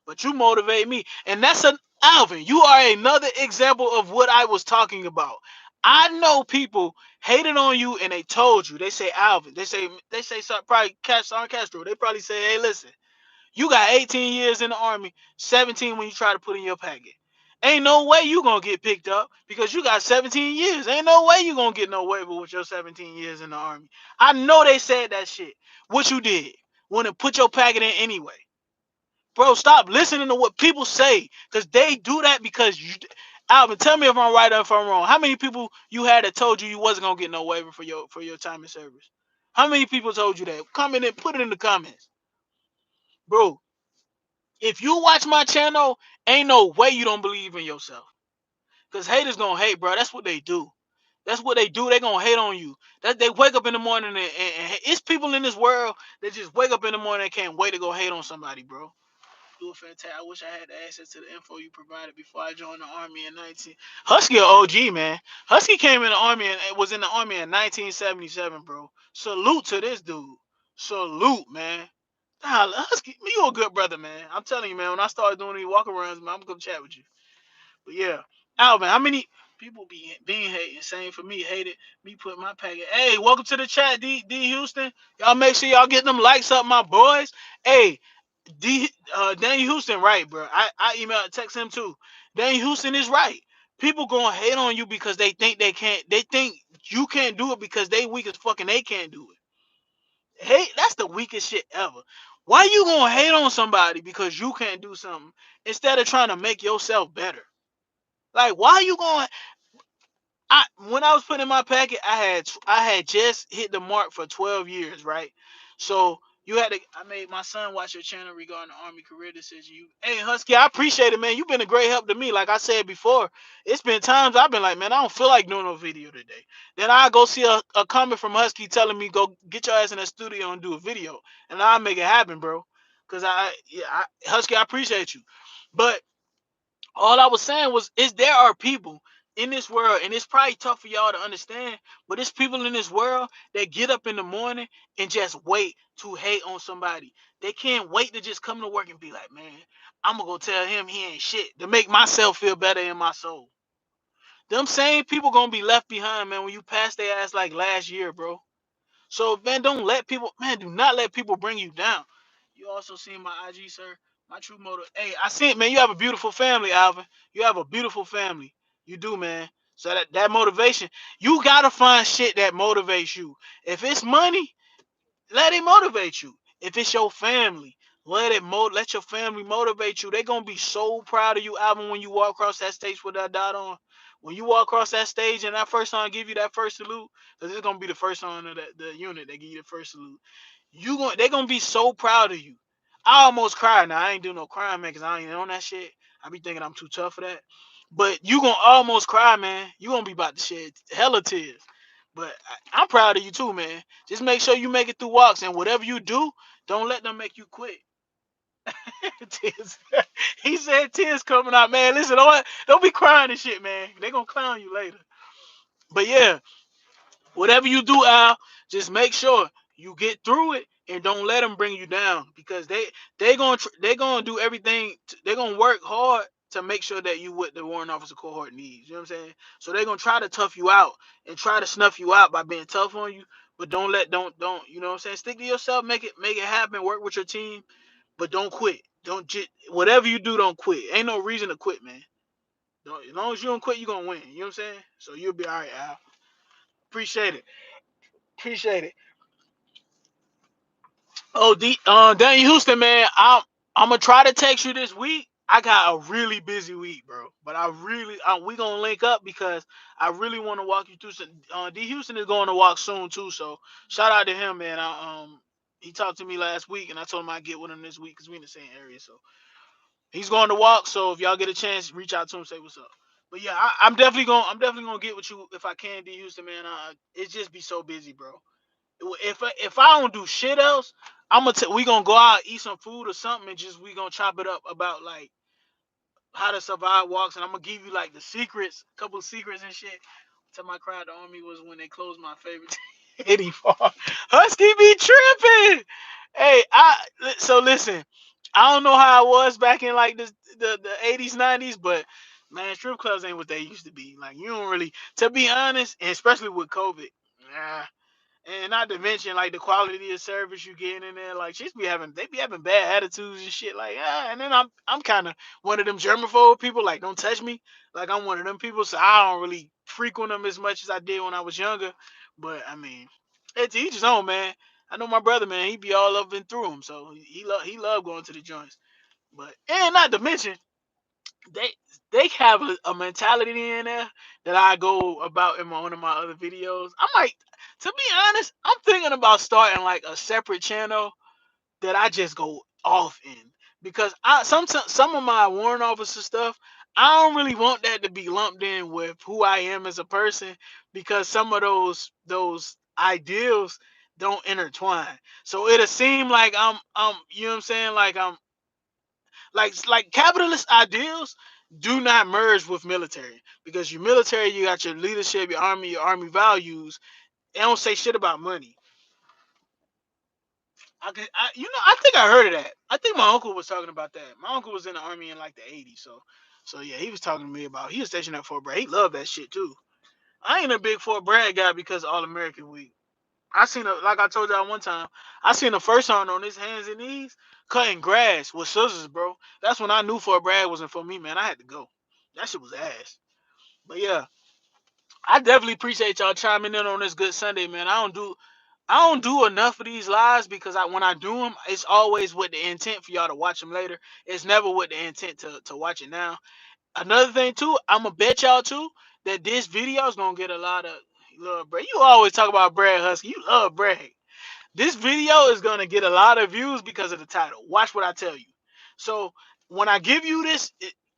But you motivate me. And that's an Alvin. You are another example of what I was talking about. I know people hated on you and they told you. They say Alvin. They say something, probably Castro. They probably say, hey, listen. You got 18 years in the army, 17 when you try to put in your packet. Ain't no way you gonna get picked up because you got 17 years. Ain't no way you gonna get no waiver with your 17 years in the army. I know they said that shit. What you did? Want to put your packet in anyway. Bro, stop listening to what people say because they do that because you. Alvin, tell me if I'm right or if I'm wrong. How many people you had that told you you wasn't gonna get no waiver for your time in service? How many people told you that? Comment and put it in the comments, bro. If you watch my channel, ain't no way you don't believe in yourself. Cause haters gonna hate, bro. That's what they do. That's what they do. They gonna hate on you. That they wake up in the morning and it's people in this world that just wake up in the morning and can't wait to go hate on somebody, bro. Do a fantastic. I wish I had the access to the info you provided before I joined the army in 19. Husky a OG, man. Husky came in the army and was in the army in 1977, bro. Salute to this dude. Salute, man. Nah, Husky, you a good brother, man. I'm telling you, man. When I started doing these walk arounds, man, I'm gonna chat with you. But yeah, Alvin, how many people be being hating? Same for me, hated me putting my packet. Hey, welcome to the chat, D Houston. Y'all make sure y'all get them likes up, my boys. Hey, Danny Houston, right, bro? I emailed, text him too. Danny Houston is right. People gonna hate on you because they think they can't. They think you can't do it because they weak as fucking. They can't do it. Hate, that's the weakest shit ever. Why you gonna hate on somebody because you can't do something instead of trying to make yourself better? Like, why you going? When I was putting in my packet, I had just hit the mark for 12 years, right? So you had to. I made my son watch your channel regarding the Army career decision. Hey Husky, I appreciate it, man. You've been a great help to me. Like I said before, it's been times I've been like, man, I don't feel like doing no video today. Then I go see a comment from Husky telling me go get your ass in the studio and do a video, and I'll make it happen, bro. Cause Husky, I appreciate you, but all I was saying was, is there are people in this world, and it's probably tough for y'all to understand, but it's people in this world that get up in the morning and just wait to hate on somebody. They can't wait to just come to work and be like, man, I'm gonna go tell him he ain't shit to make myself feel better in my soul. Them same people gonna be left behind, man, when you pass their ass like last year, bro. So man, don't let people, man, do not let people bring you down. You also seen my IG, sir. My true motive. Hey, I seen, man, you have a beautiful family, Alvin. You have a beautiful family. You do, man. So that motivation, you gotta find shit that motivates you. If it's money, let it motivate you. If it's your family, let your family motivate you. They're gonna be so proud of you, Alvin, when you walk across that stage with that dot on. When you walk across that stage and that first song give you that first salute, because it's gonna be the first song of the unit that give you the first salute. They're gonna be so proud of you. I almost cried. Now I ain't do no crying, man, because I ain't on that shit. I be thinking I'm too tough for that. But you gonna almost cry, man. You gonna be about to shed hella tears. But I'm proud of you too, man. Just make sure you make it through walks, and whatever you do, don't let them make you quit. Tears. He said tears coming out, man. Listen, don't be crying and shit, man. They gonna clown you later. But yeah, whatever you do, Al, just make sure you get through it and don't let them bring you down because they gonna do everything. They're gonna work hard to make sure that you what the warrant officer cohort needs. You know what I'm saying? So they're gonna try to tough you out and try to snuff you out by being tough on you. But don't you know what I'm saying? Stick to yourself, make it happen, work with your team, but don't quit. Don't whatever you do, don't quit. Ain't no reason to quit, man. Don't, as long as you don't quit, you gonna win. You know what I'm saying? So you'll be all right, Al. Appreciate it. Appreciate it. Oh, Danny Houston, man, I'm gonna try to text you this week. I got a really busy week, bro. But we gonna link up because I really want to walk you through some. D Houston is going to walk soon too, so shout out to him, man. He talked to me last week, and I told him I'd get with him this week because we in the same area. So he's going to walk. So if y'all get a chance, reach out to him, say what's up. But yeah, I'm definitely gonna get with you if I can, D Houston, man. It just be so busy, bro. If I don't do shit else, we gonna go out eat some food or something and just we gonna chop it up about like how to survive walks and I'm gonna give you like the secrets, couple of secrets and shit. Tell my cry the army was when they closed my favorite 84. Husky be tripping. Hey, so listen, I don't know how it was back in like the 80s, 90s, but man, strip clubs ain't what they used to be. Like you don't really, to be honest, and especially with COVID. Nah, and not to mention like the quality of service you get in there, like they be having bad attitudes and shit. Like and then I'm kind of one of them germaphobe people. Like don't touch me. Like I'm one of them people, so I don't really frequent them as much as I did when I was younger. But I mean, it's each his own, man. I know my brother, man. He be all up and through them, so he love going to the joints. But and not to mention they they have a mentality in there that I go about in one of my other videos. I might, to be honest, I'm thinking about starting like a separate channel that I just go off in because I sometimes some of my warrant officer stuff I don't really want that to be lumped in with who I am as a person because some of those ideals don't intertwine. So it'll seem like I'm you know what I'm saying like I'm like capitalist ideals do not merge with military because your military, you got your leadership, your army values. They don't say shit about money. I think I heard of that. I think my uncle was talking about that. My uncle was in the army in like the '80s, so yeah, he was talking to me about. He was stationed at Fort Bragg. He loved that shit too. I ain't a big Fort Bragg guy because of All American Week. I seen like I told y'all one time, I seen a first sergeant on his hands and knees cutting grass with scissors, bro. That's when I knew Fort Bragg wasn't for me, man. I had to go. That shit was ass. But yeah, I definitely appreciate y'all chiming in on this good Sunday, man. I don't do enough of these lives because when I do them, it's always with the intent for y'all to watch them later. It's never with the intent to watch it now. Another thing too, I'm gonna bet y'all too that this video is gonna get a lot of love, Brad. You always talk about Brad Husky. You love Brad. This video is gonna get a lot of views because of the title. Watch what I tell you. So when I give you this,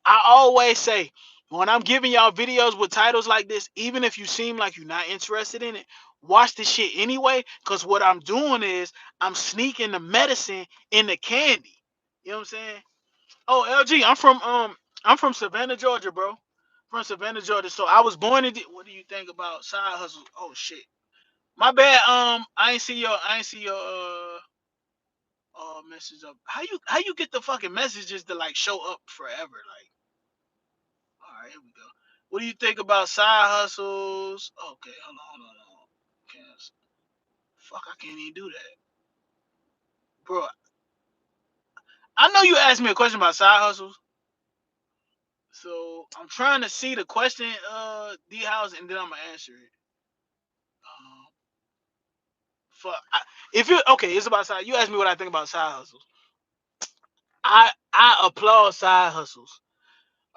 I always say when I'm giving y'all videos with titles like this, even if you seem like you're not interested in it, watch this shit anyway. Cause what I'm doing is I'm sneaking the medicine in the candy. You know what I'm saying? Oh, LG, I'm from Savannah, Georgia, bro. From Savannah, Georgia. So I was born in. What do you think about side hustles? Oh shit. My bad. I ain't see your message up. How you get the fucking messages to like show up forever? Like, all right, here we go. What do you think about side hustles? Okay, hold on. Cancel. Fuck, I can't even do that, bro. I know you asked me a question about side hustles, so I'm trying to see the question, D House, and then I'm gonna answer it. Um, fuck. If you okay, it's about side. You asked me what I think about side hustles. I applaud side hustles.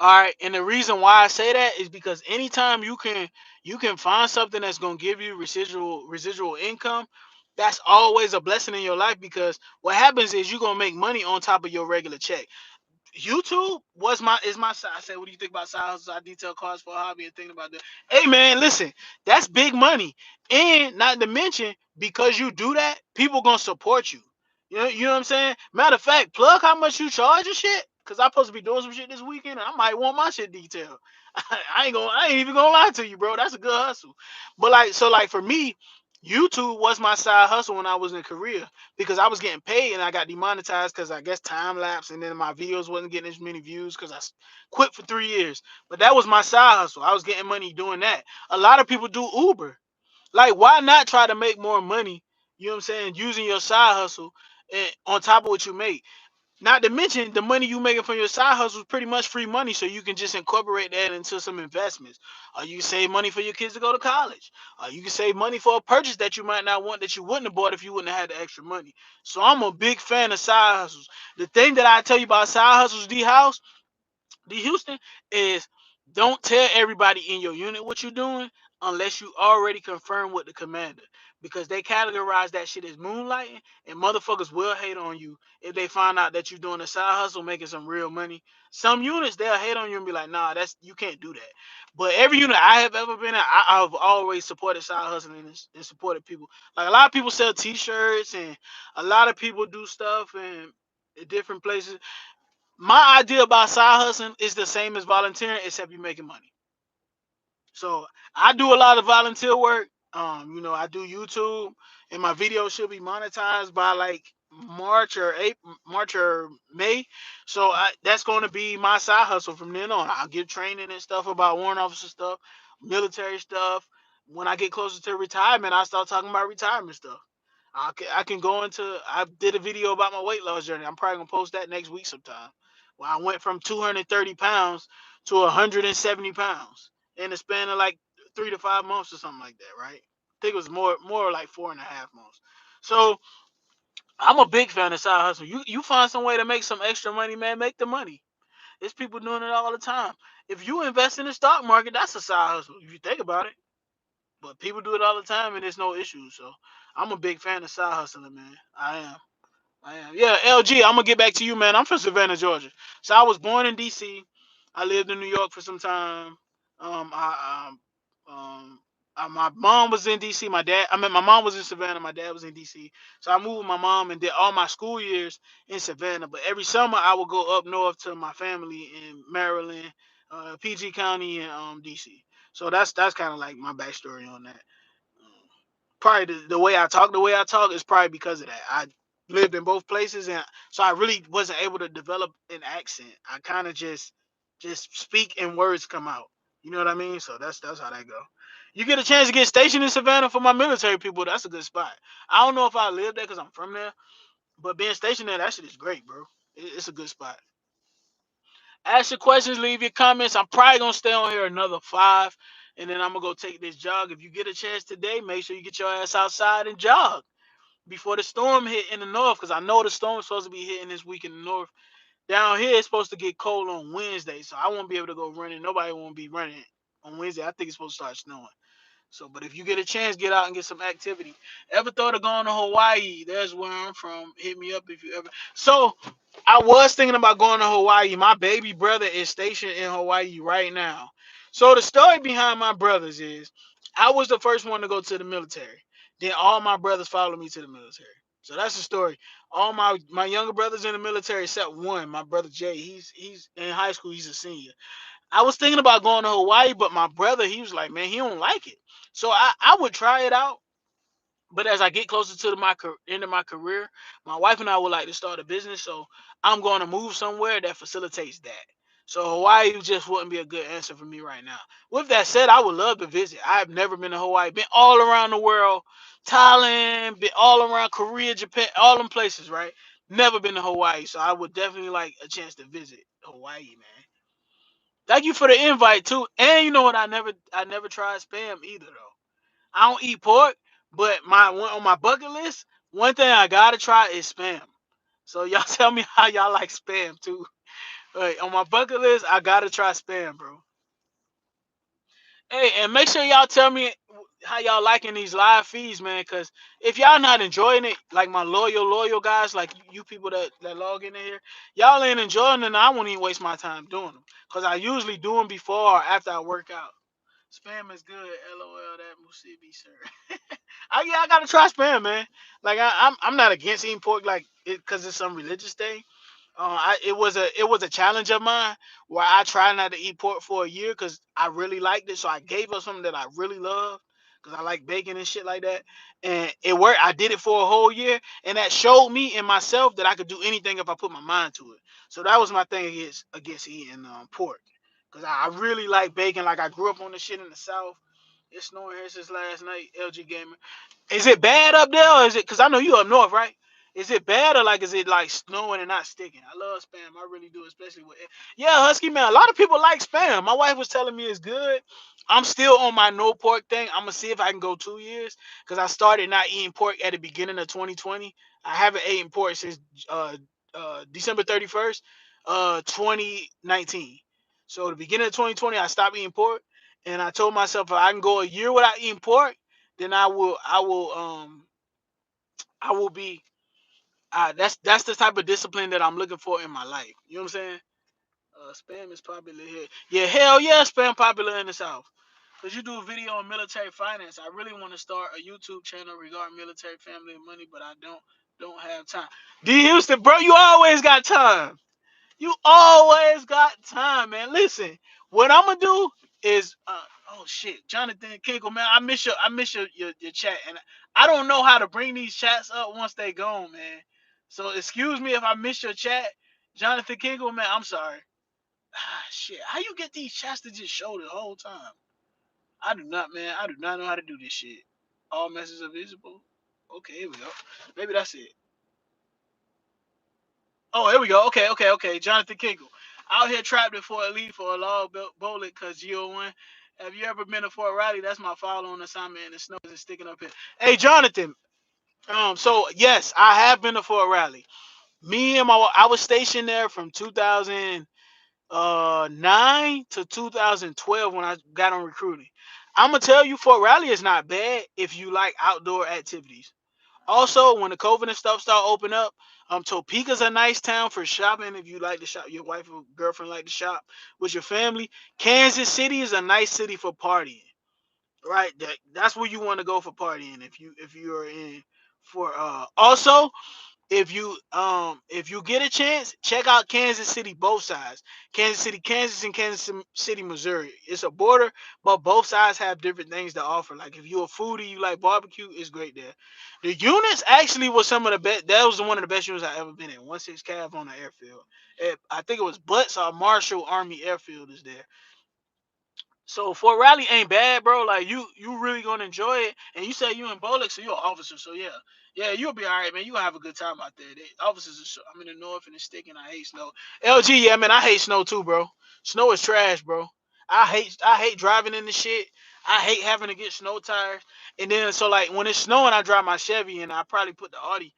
All right, and the reason why I say that is because anytime you can find something that's gonna give you residual income, that's always a blessing in your life because what happens is you're gonna make money on top of your regular check. YouTube was my is my side. I said, what do you think about side hustles? I detail cars for a hobby and thinking about that. Hey man, listen, that's big money. And not to mention, because you do that, people gonna support you. You know what I'm saying? Matter of fact, plug how much you charge and shit. Cause I'm supposed to be doing some shit this weekend. And I might want my shit detailed. I ain't even gonna lie to you, bro. That's a good hustle. But like for me, YouTube was my side hustle when I was in Korea because I was getting paid and I got demonetized because I guess time lapse and then my videos wasn't getting as many views because quit for 3 years. But that was my side hustle. I was getting money doing that. A lot of people do Uber. Like, why not try to make more money? You know what I'm saying? Using your side hustle and on top of what you make. Not to mention the money you making from your side hustle is pretty much free money, so you can just incorporate that into some investments. Or you can save money for your kids to go to college. Or you can save money for a purchase that you might not want that you wouldn't have bought if you wouldn't have had the extra money. So I'm a big fan of side hustles. The thing that I tell you about side hustles, D Houston, is don't tell everybody in your unit what you're doing unless you already confirm with the commander. Because they categorize that shit as moonlighting, and motherfuckers will hate on you if they find out that you're doing a side hustle making some real money. Some units they'll hate on you and be like, nah, that's you can't do that. But every unit I have ever been in, I've always supported side hustling and supported people. Like a lot of people sell t-shirts and a lot of people do stuff in different places. My idea about side hustling is the same as volunteering, except you're making money. So I do a lot of volunteer work. I do YouTube, and my video should be monetized by like March or May. So that's going to be my side hustle from then on. I'll give training and stuff about warrant officer stuff, military stuff. When I get closer to retirement, I start talking about retirement stuff. I can go into. I did a video about my weight loss journey. I'm probably gonna post that next week sometime. Where I went from 230 pounds to 170 pounds in the span of like 3 to 5 months or something like that, right? I think it was more like 4.5 months. So I'm a big fan of side hustle. You find some way to make some extra money, man. Make the money. There's people doing it all the time. If you invest in the stock market, that's a side hustle. If you think about it. But people do it all the time, and there's no issue. So I'm a big fan of side hustling, man. I am. I am. Yeah, LG, I'm gonna get back to you, man. I'm from Savannah, Georgia. So I was born in DC. I lived in New York for some time. My mom was in DC. My mom was in Savannah. My dad was in DC. So I moved with my mom and did all my school years in Savannah. But every summer I would go up north to my family in Maryland, PG County, and DC. So that's kind of like my backstory on that. Probably the way I talk is probably because of that. I lived in both places, and so I really wasn't able to develop an accent. I kind of just speak and words come out. You know what I mean? So that's how that go. You get a chance to get stationed in Savannah for my military people. That's a good spot. I don't know if I live there because I'm from there, but being stationed there, that shit is great, bro. It's a good spot. Ask your questions, leave your comments. I'm probably gonna stay on here another 5, and then I'm gonna go take this jog. If you get a chance today, make sure you get your ass outside and jog before the storm hit in the north, because I know the storm's supposed to be hitting this week in the north. Down here, it's supposed to get cold on Wednesday, so I won't be able to go running. Nobody won't be running on Wednesday. I think it's supposed to start snowing. So, but if you get a chance, get out and get some activity. Ever thought of going to Hawaii? There's where I'm from. Hit me up if you ever. So, I was thinking about going to Hawaii. My baby brother is stationed in Hawaii right now. So, the story behind my brothers is I was the first one to go to the military. Then all my brothers followed me to the military. So that's the story. All my younger brothers in the military except one, my brother Jay. He's in high school. He's a senior. I was thinking about going to Hawaii, but my brother, he was like, man, he don't like it. So I would try it out. But as I get closer to end of my career, my wife and I would like to start a business. So I'm going to move somewhere that facilitates that. So Hawaii just wouldn't be a good answer for me right now. With that said, I would love to visit. I've never been to Hawaii. Been all around the world, Thailand, been all around Korea, Japan, all them places, right? Never been to Hawaii. So I would definitely like a chance to visit Hawaii, man. Thank you for the invite too. And you know what? I never tried spam either though. I don't eat pork, but my one on my bucket list, one thing I gotta try is spam. So y'all tell me how y'all like spam too. On my bucket list, I gotta try spam, bro. Hey, and make sure y'all tell me how y'all liking these live feeds, man. Cause if y'all not enjoying it, like my loyal guys, like you people that log in here, y'all ain't enjoying it. I won't even waste my time doing them. Cause I usually do them before or after I work out. Spam is good. LOL. That Musibi, sir. I gotta try spam, man. Like I'm not against eating pork, like it because it's some religious thing. It was a challenge of mine where I tried not to eat pork for a year because I really liked it. So I gave up something that I really love because I like bacon and shit like that, and it worked. I did it for a whole year, and that showed me in myself that I could do anything if I put my mind to it. So that was my thing against eating pork because I really like bacon. Like I grew up on the shit in the South. It's snowing here since last night. LG Gamer. Is it bad up there, or is it? Because I know you up north, right? Is it bad or like is it like snowing and not sticking? I love spam. I really do, especially with yeah, Husky man. A lot of people like spam. My wife was telling me it's good. I'm still on my no pork thing. I'm gonna see if I can go 2 years because I started not eating pork at the beginning of 2020. I haven't eaten pork since uh, December 31st, 2019. So the beginning of 2020, I stopped eating pork, and I told myself if I can go a year without eating pork, then I will be that's the type of discipline that I'm looking for in my life. You know what I'm saying? Spam is popular here. Yeah, hell yeah, spam popular in the South. Cause you do a video on military finance. I really want to start a YouTube channel regarding military, family, and money, but I don't have time. D Houston, bro, you always got time. You always got time, man. Listen, what I'm gonna do is, oh shit, Jonathan Kinkle, man, I miss your chat, and I don't know how to bring these chats up once they gone, man. So excuse me if I miss your chat, Jonathan Kinkle, man. I'm sorry. Ah, shit, how you get these chats to just show the whole time? I do not, man. I do not know how to do this shit. All messages are visible. Okay, here we go. Maybe that's it. Oh, here we go. Okay. Jonathan Kinkle. Out here trapped at Fort Lee for a log bullet because GO1. Have you ever been to Fort Riley? That's my follow on assignment and the snow is sticking up here. Hey, Jonathan. So yes, I have been to Fort Riley. I was stationed there from 2009 to 2012 when I got on recruiting. I'm gonna tell you, Fort Riley is not bad if you like outdoor activities. Also, when the COVID and stuff start open up, Topeka's a nice town for shopping if you like to shop. Your wife or girlfriend like to shop with your family. Kansas City is a nice city for partying, right? That's where you want to go for partying if you are in for also if you get a chance, check out Kansas City both sides. Kansas City, Kansas and Kansas City, Missouri. It's a border, but both sides have different things to offer. Like if you're a foodie, you like barbecue, it's great there. The units actually was some of the best. That was one of the best units I ever been in. 1-6 Cav on the airfield. I think it was Butts or Marshall Army Airfield is there. So Fort Riley ain't bad, bro. Like you really gonna enjoy it. And you say you in Bolick, so you're an officer. So yeah, you'll be all right, man. You gonna have a good time out there. Officers, I'm in the north and it's sticking. I hate snow. LG, yeah, man, I hate snow too, bro. Snow is trash, bro. I hate driving in the shit. I hate having to get snow tires. And then so like when it's snowing, I drive my Chevy and I probably put the Audi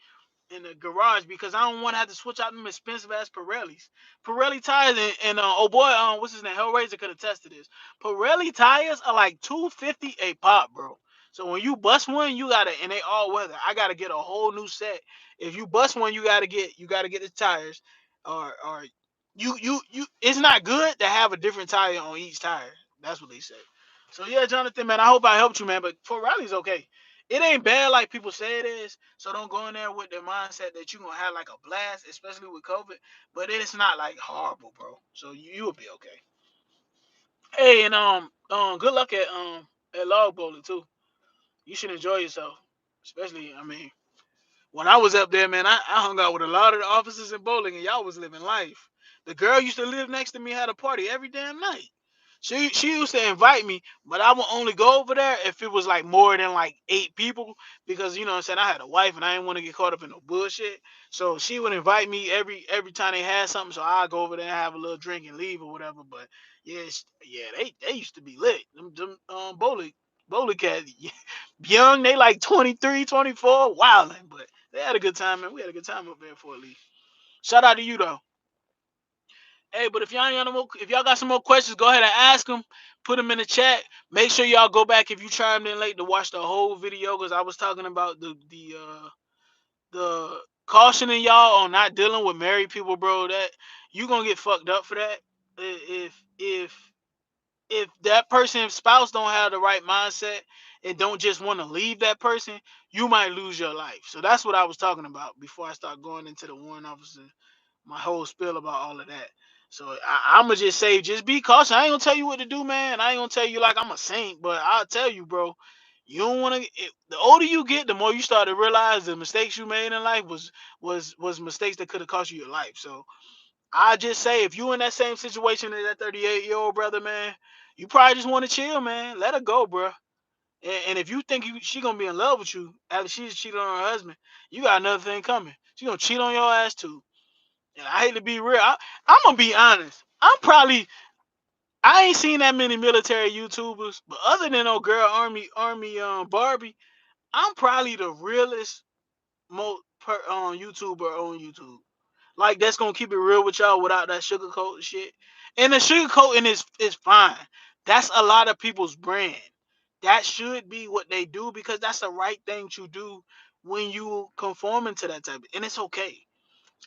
in the garage because I don't want to have to switch out them expensive ass Pirellis. Pirelli tires and oh boy, what's his name? Hellraiser could attest to this. Pirelli tires are like 250 a pop, bro. So when you bust one, you gotta and they all weather. I gotta get a whole new set. If you bust one, you gotta get the tires, or you. It's not good to have a different tire on each tire. That's what they say. So yeah, Jonathan, man, I hope I helped you, man. But for Riley's okay. It ain't bad like people say it is. So don't go in there with the mindset that you're gonna have like a blast, especially with COVID. But it's not like horrible, bro. So you'll be okay. Hey, and good luck at log bowling too. You should enjoy yourself, especially. I mean, when I was up there, man, I hung out with a lot of the officers in bowling, and y'all was living life. The girl used to live next to me had a party every damn night. She used to invite me, but I would only go over there if it was like more than like 8 people because you know what I'm saying I had a wife and I didn't want to get caught up in no bullshit. So she would invite me every time they had something, so I go over there and have a little drink and leave or whatever. But yeah, yeah, they used to be lit. Them bowling cats, young, they like 23, 24, wilding, but they had a good time, man. We had a good time up there for at least. Shout out to you though. Hey, but if y'all ain't got no more, if y'all got some more questions, go ahead and ask them. Put them in the chat. Make sure y'all go back if you chimed in late to watch the whole video because I was talking about the cautioning y'all on not dealing with married people, bro. That you gonna get fucked up for that. If that person's spouse don't have the right mindset and don't just want to leave that person, you might lose your life. So that's what I was talking about before I start going into the warrant officer, my whole spiel about all of that. So I'ma just say, just be cautious. I ain't gonna tell you what to do, man. I ain't gonna tell you like I'm a saint, but I'll tell you, bro. You don't want to. The older you get, the more you start to realize the mistakes you made in life was mistakes that could have cost you your life. So I just say if you in that same situation as that 38-year-old brother, man, you probably just want to chill, man. Let her go, bro. And if you think she gonna be in love with you after she's cheated on her husband, you got another thing coming. She gonna cheat on your ass too. And I hate to be real. I'm gonna be honest. I ain't seen that many military YouTubers, but other than old girl Army Barbie, I'm probably the realest YouTuber on YouTube. Like that's gonna keep it real with y'all without that sugarcoat shit. And the sugarcoating is fine. That's a lot of people's brand. That should be what they do because that's the right thing to do when you conforming to that type. And it's okay.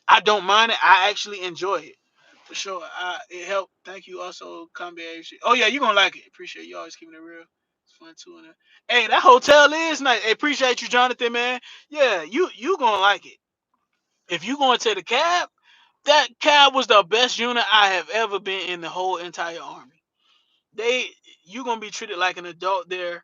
I don't mind it. I actually enjoy it. For sure. It helped. Thank you also, Combi. Oh yeah, you're gonna like it. Appreciate you always keeping it real. It's fun too. And hey, that hotel is nice. Hey, appreciate you, Jonathan, man. Yeah, you gonna like it. If you going to the cab, that cab was the best unit I have ever been in the whole entire army. They you gonna be treated like an adult there.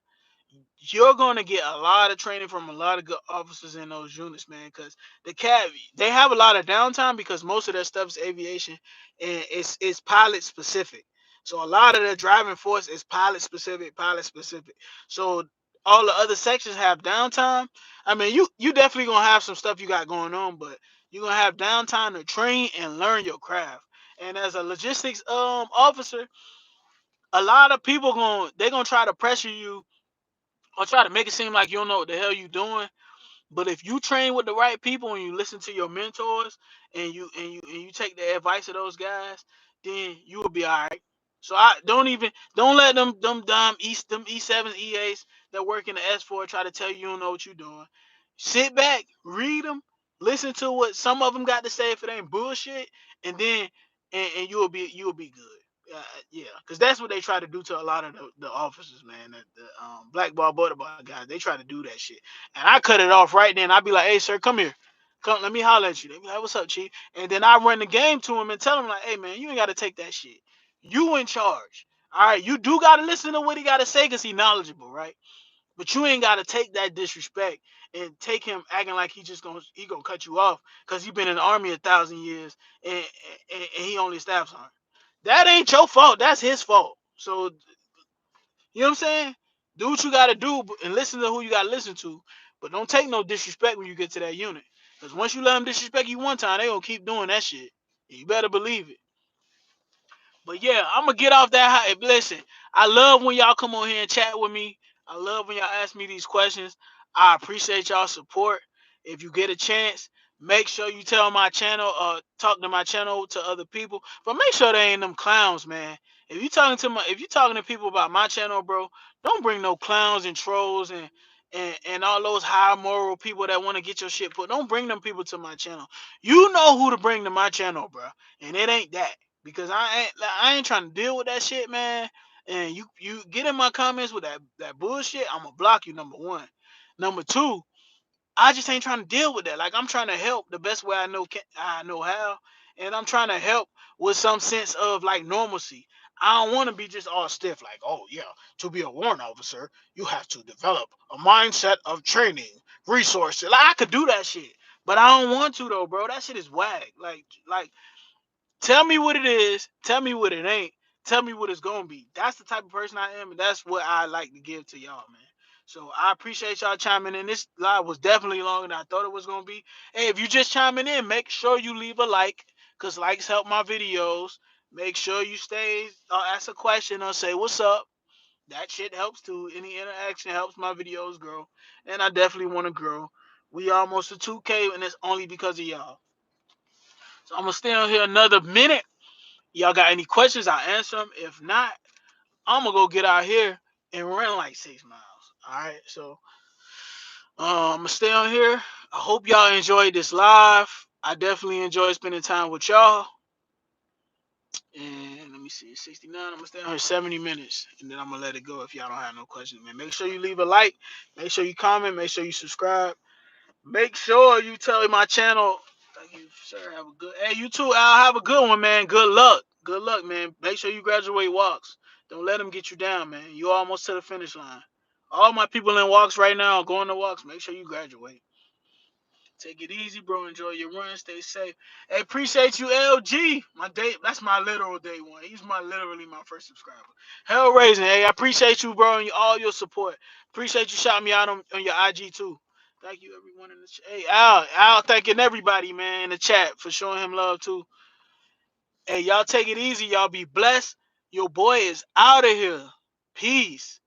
You're gonna get a lot of training from a lot of good officers in those units, man. Because the cab they have a lot of downtime because most of their stuff is aviation and it's pilot specific. So a lot of the driving force is pilot specific, pilot specific. So all the other sections have downtime. I mean, you definitely gonna have some stuff you got going on, but you're gonna have downtime to train and learn your craft. And as a logistics officer, a lot of people they're gonna try to pressure you or try to make it seem like you don't know what the hell you doing. But if you train with the right people and you listen to your mentors and you take the advice of those guys, then you will be all right. So I don't let them dumb E7s E8s that work in the S4 try to tell you don't know what you're doing. Sit back, read them, listen to what some of them got to say if it ain't bullshit, and then and you'll be good. Yeah, because that's what they try to do to a lot of the officers, man. The black ball border bar guys, they try to do that shit. And I cut it off right then. I'd be like, hey, sir, come here. Come, let me holler at you. They be like, what's up, chief? And then I run the game to him and tell him, like, hey, man, you ain't got to take that shit. You in charge. All right, you do got to listen to what he got to say because he knowledgeable, right? But you ain't got to take that disrespect and take him acting like he gonna cut you off because he been in the army 1,000 years and he only staff sergeant. That ain't your fault. That's his fault. So you know what I'm saying? Do what you gotta do and listen to who you gotta listen to. But don't take no disrespect when you get to that unit. Because once you let them disrespect you one time, they gonna keep doing that shit. You better believe it. But yeah, I'm gonna get off that high. Listen, I love when y'all come on here and chat with me. I love when y'all ask me these questions. I appreciate y'all support. If you get a chance, make sure you tell my channel, talk to my channel to other people. But make sure they ain't them clowns, man. If you talking to people about my channel, bro, don't bring no clowns and trolls and all those high moral people that want to get your shit put. Don't bring them people to my channel. You know who to bring to my channel, bro, and it ain't that because I ain't trying to deal with that shit, man. And you get in my comments with that bullshit, I'm gonna block you. Number one, number two, I just ain't trying to deal with that. Like I'm trying to help the best way I know how, and I'm trying to help with some sense of like normalcy. I don't want to be just all stiff, like, oh yeah, to be a warrant officer, you have to develop a mindset of training, resources. Like I could do that shit, but I don't want to though, bro. That shit is whack. Like tell me what it is. Tell me what it ain't. Tell me what it's gonna be. That's the type of person I am, and that's what I like to give to y'all, man. So I appreciate y'all chiming in. This live was definitely longer than I thought it was gonna be. Hey, if you just chiming in, make sure you leave a like, cause likes help my videos. Make sure you stay, ask a question or say what's up. That shit helps too. Any interaction helps my videos grow, and I definitely want to grow. We almost to 2K, and it's only because of y'all. So I'm gonna stay on here another minute. Y'all got any questions? I'll answer them. If not, I'm gonna go get out here and run like 6 miles. All right. So I'm gonna stay on here. I hope y'all enjoyed this live. I definitely enjoyed spending time with y'all. And let me see, 69. I'm gonna stay on here 70 minutes, and then I'm gonna let it go if y'all don't have no questions, man. Make sure you leave a like. Make sure you comment. Make sure you subscribe. Make sure you tell my channel. Thank you, sir. Have a good. Hey, you too. I'll have a good one, man. Good luck. Good luck, man. Make sure you graduate walks. Don't let them get you down, man. You almost to the finish line. All my people in walks right now are going to walks. Make sure you graduate. Take it easy, bro. Enjoy your run. Stay safe. Hey, appreciate you, LG. My day. That's my literal day one. He's literally my first subscriber. Hell raising. Hey, I appreciate you, bro, and all your support. Appreciate you shouting me out on your IG too. Thank you, everyone in the chat. Hey, Al, thanking everybody, man, in the chat for showing him love too. Hey, y'all take it easy. Y'all be blessed. Your boy is out of here. Peace.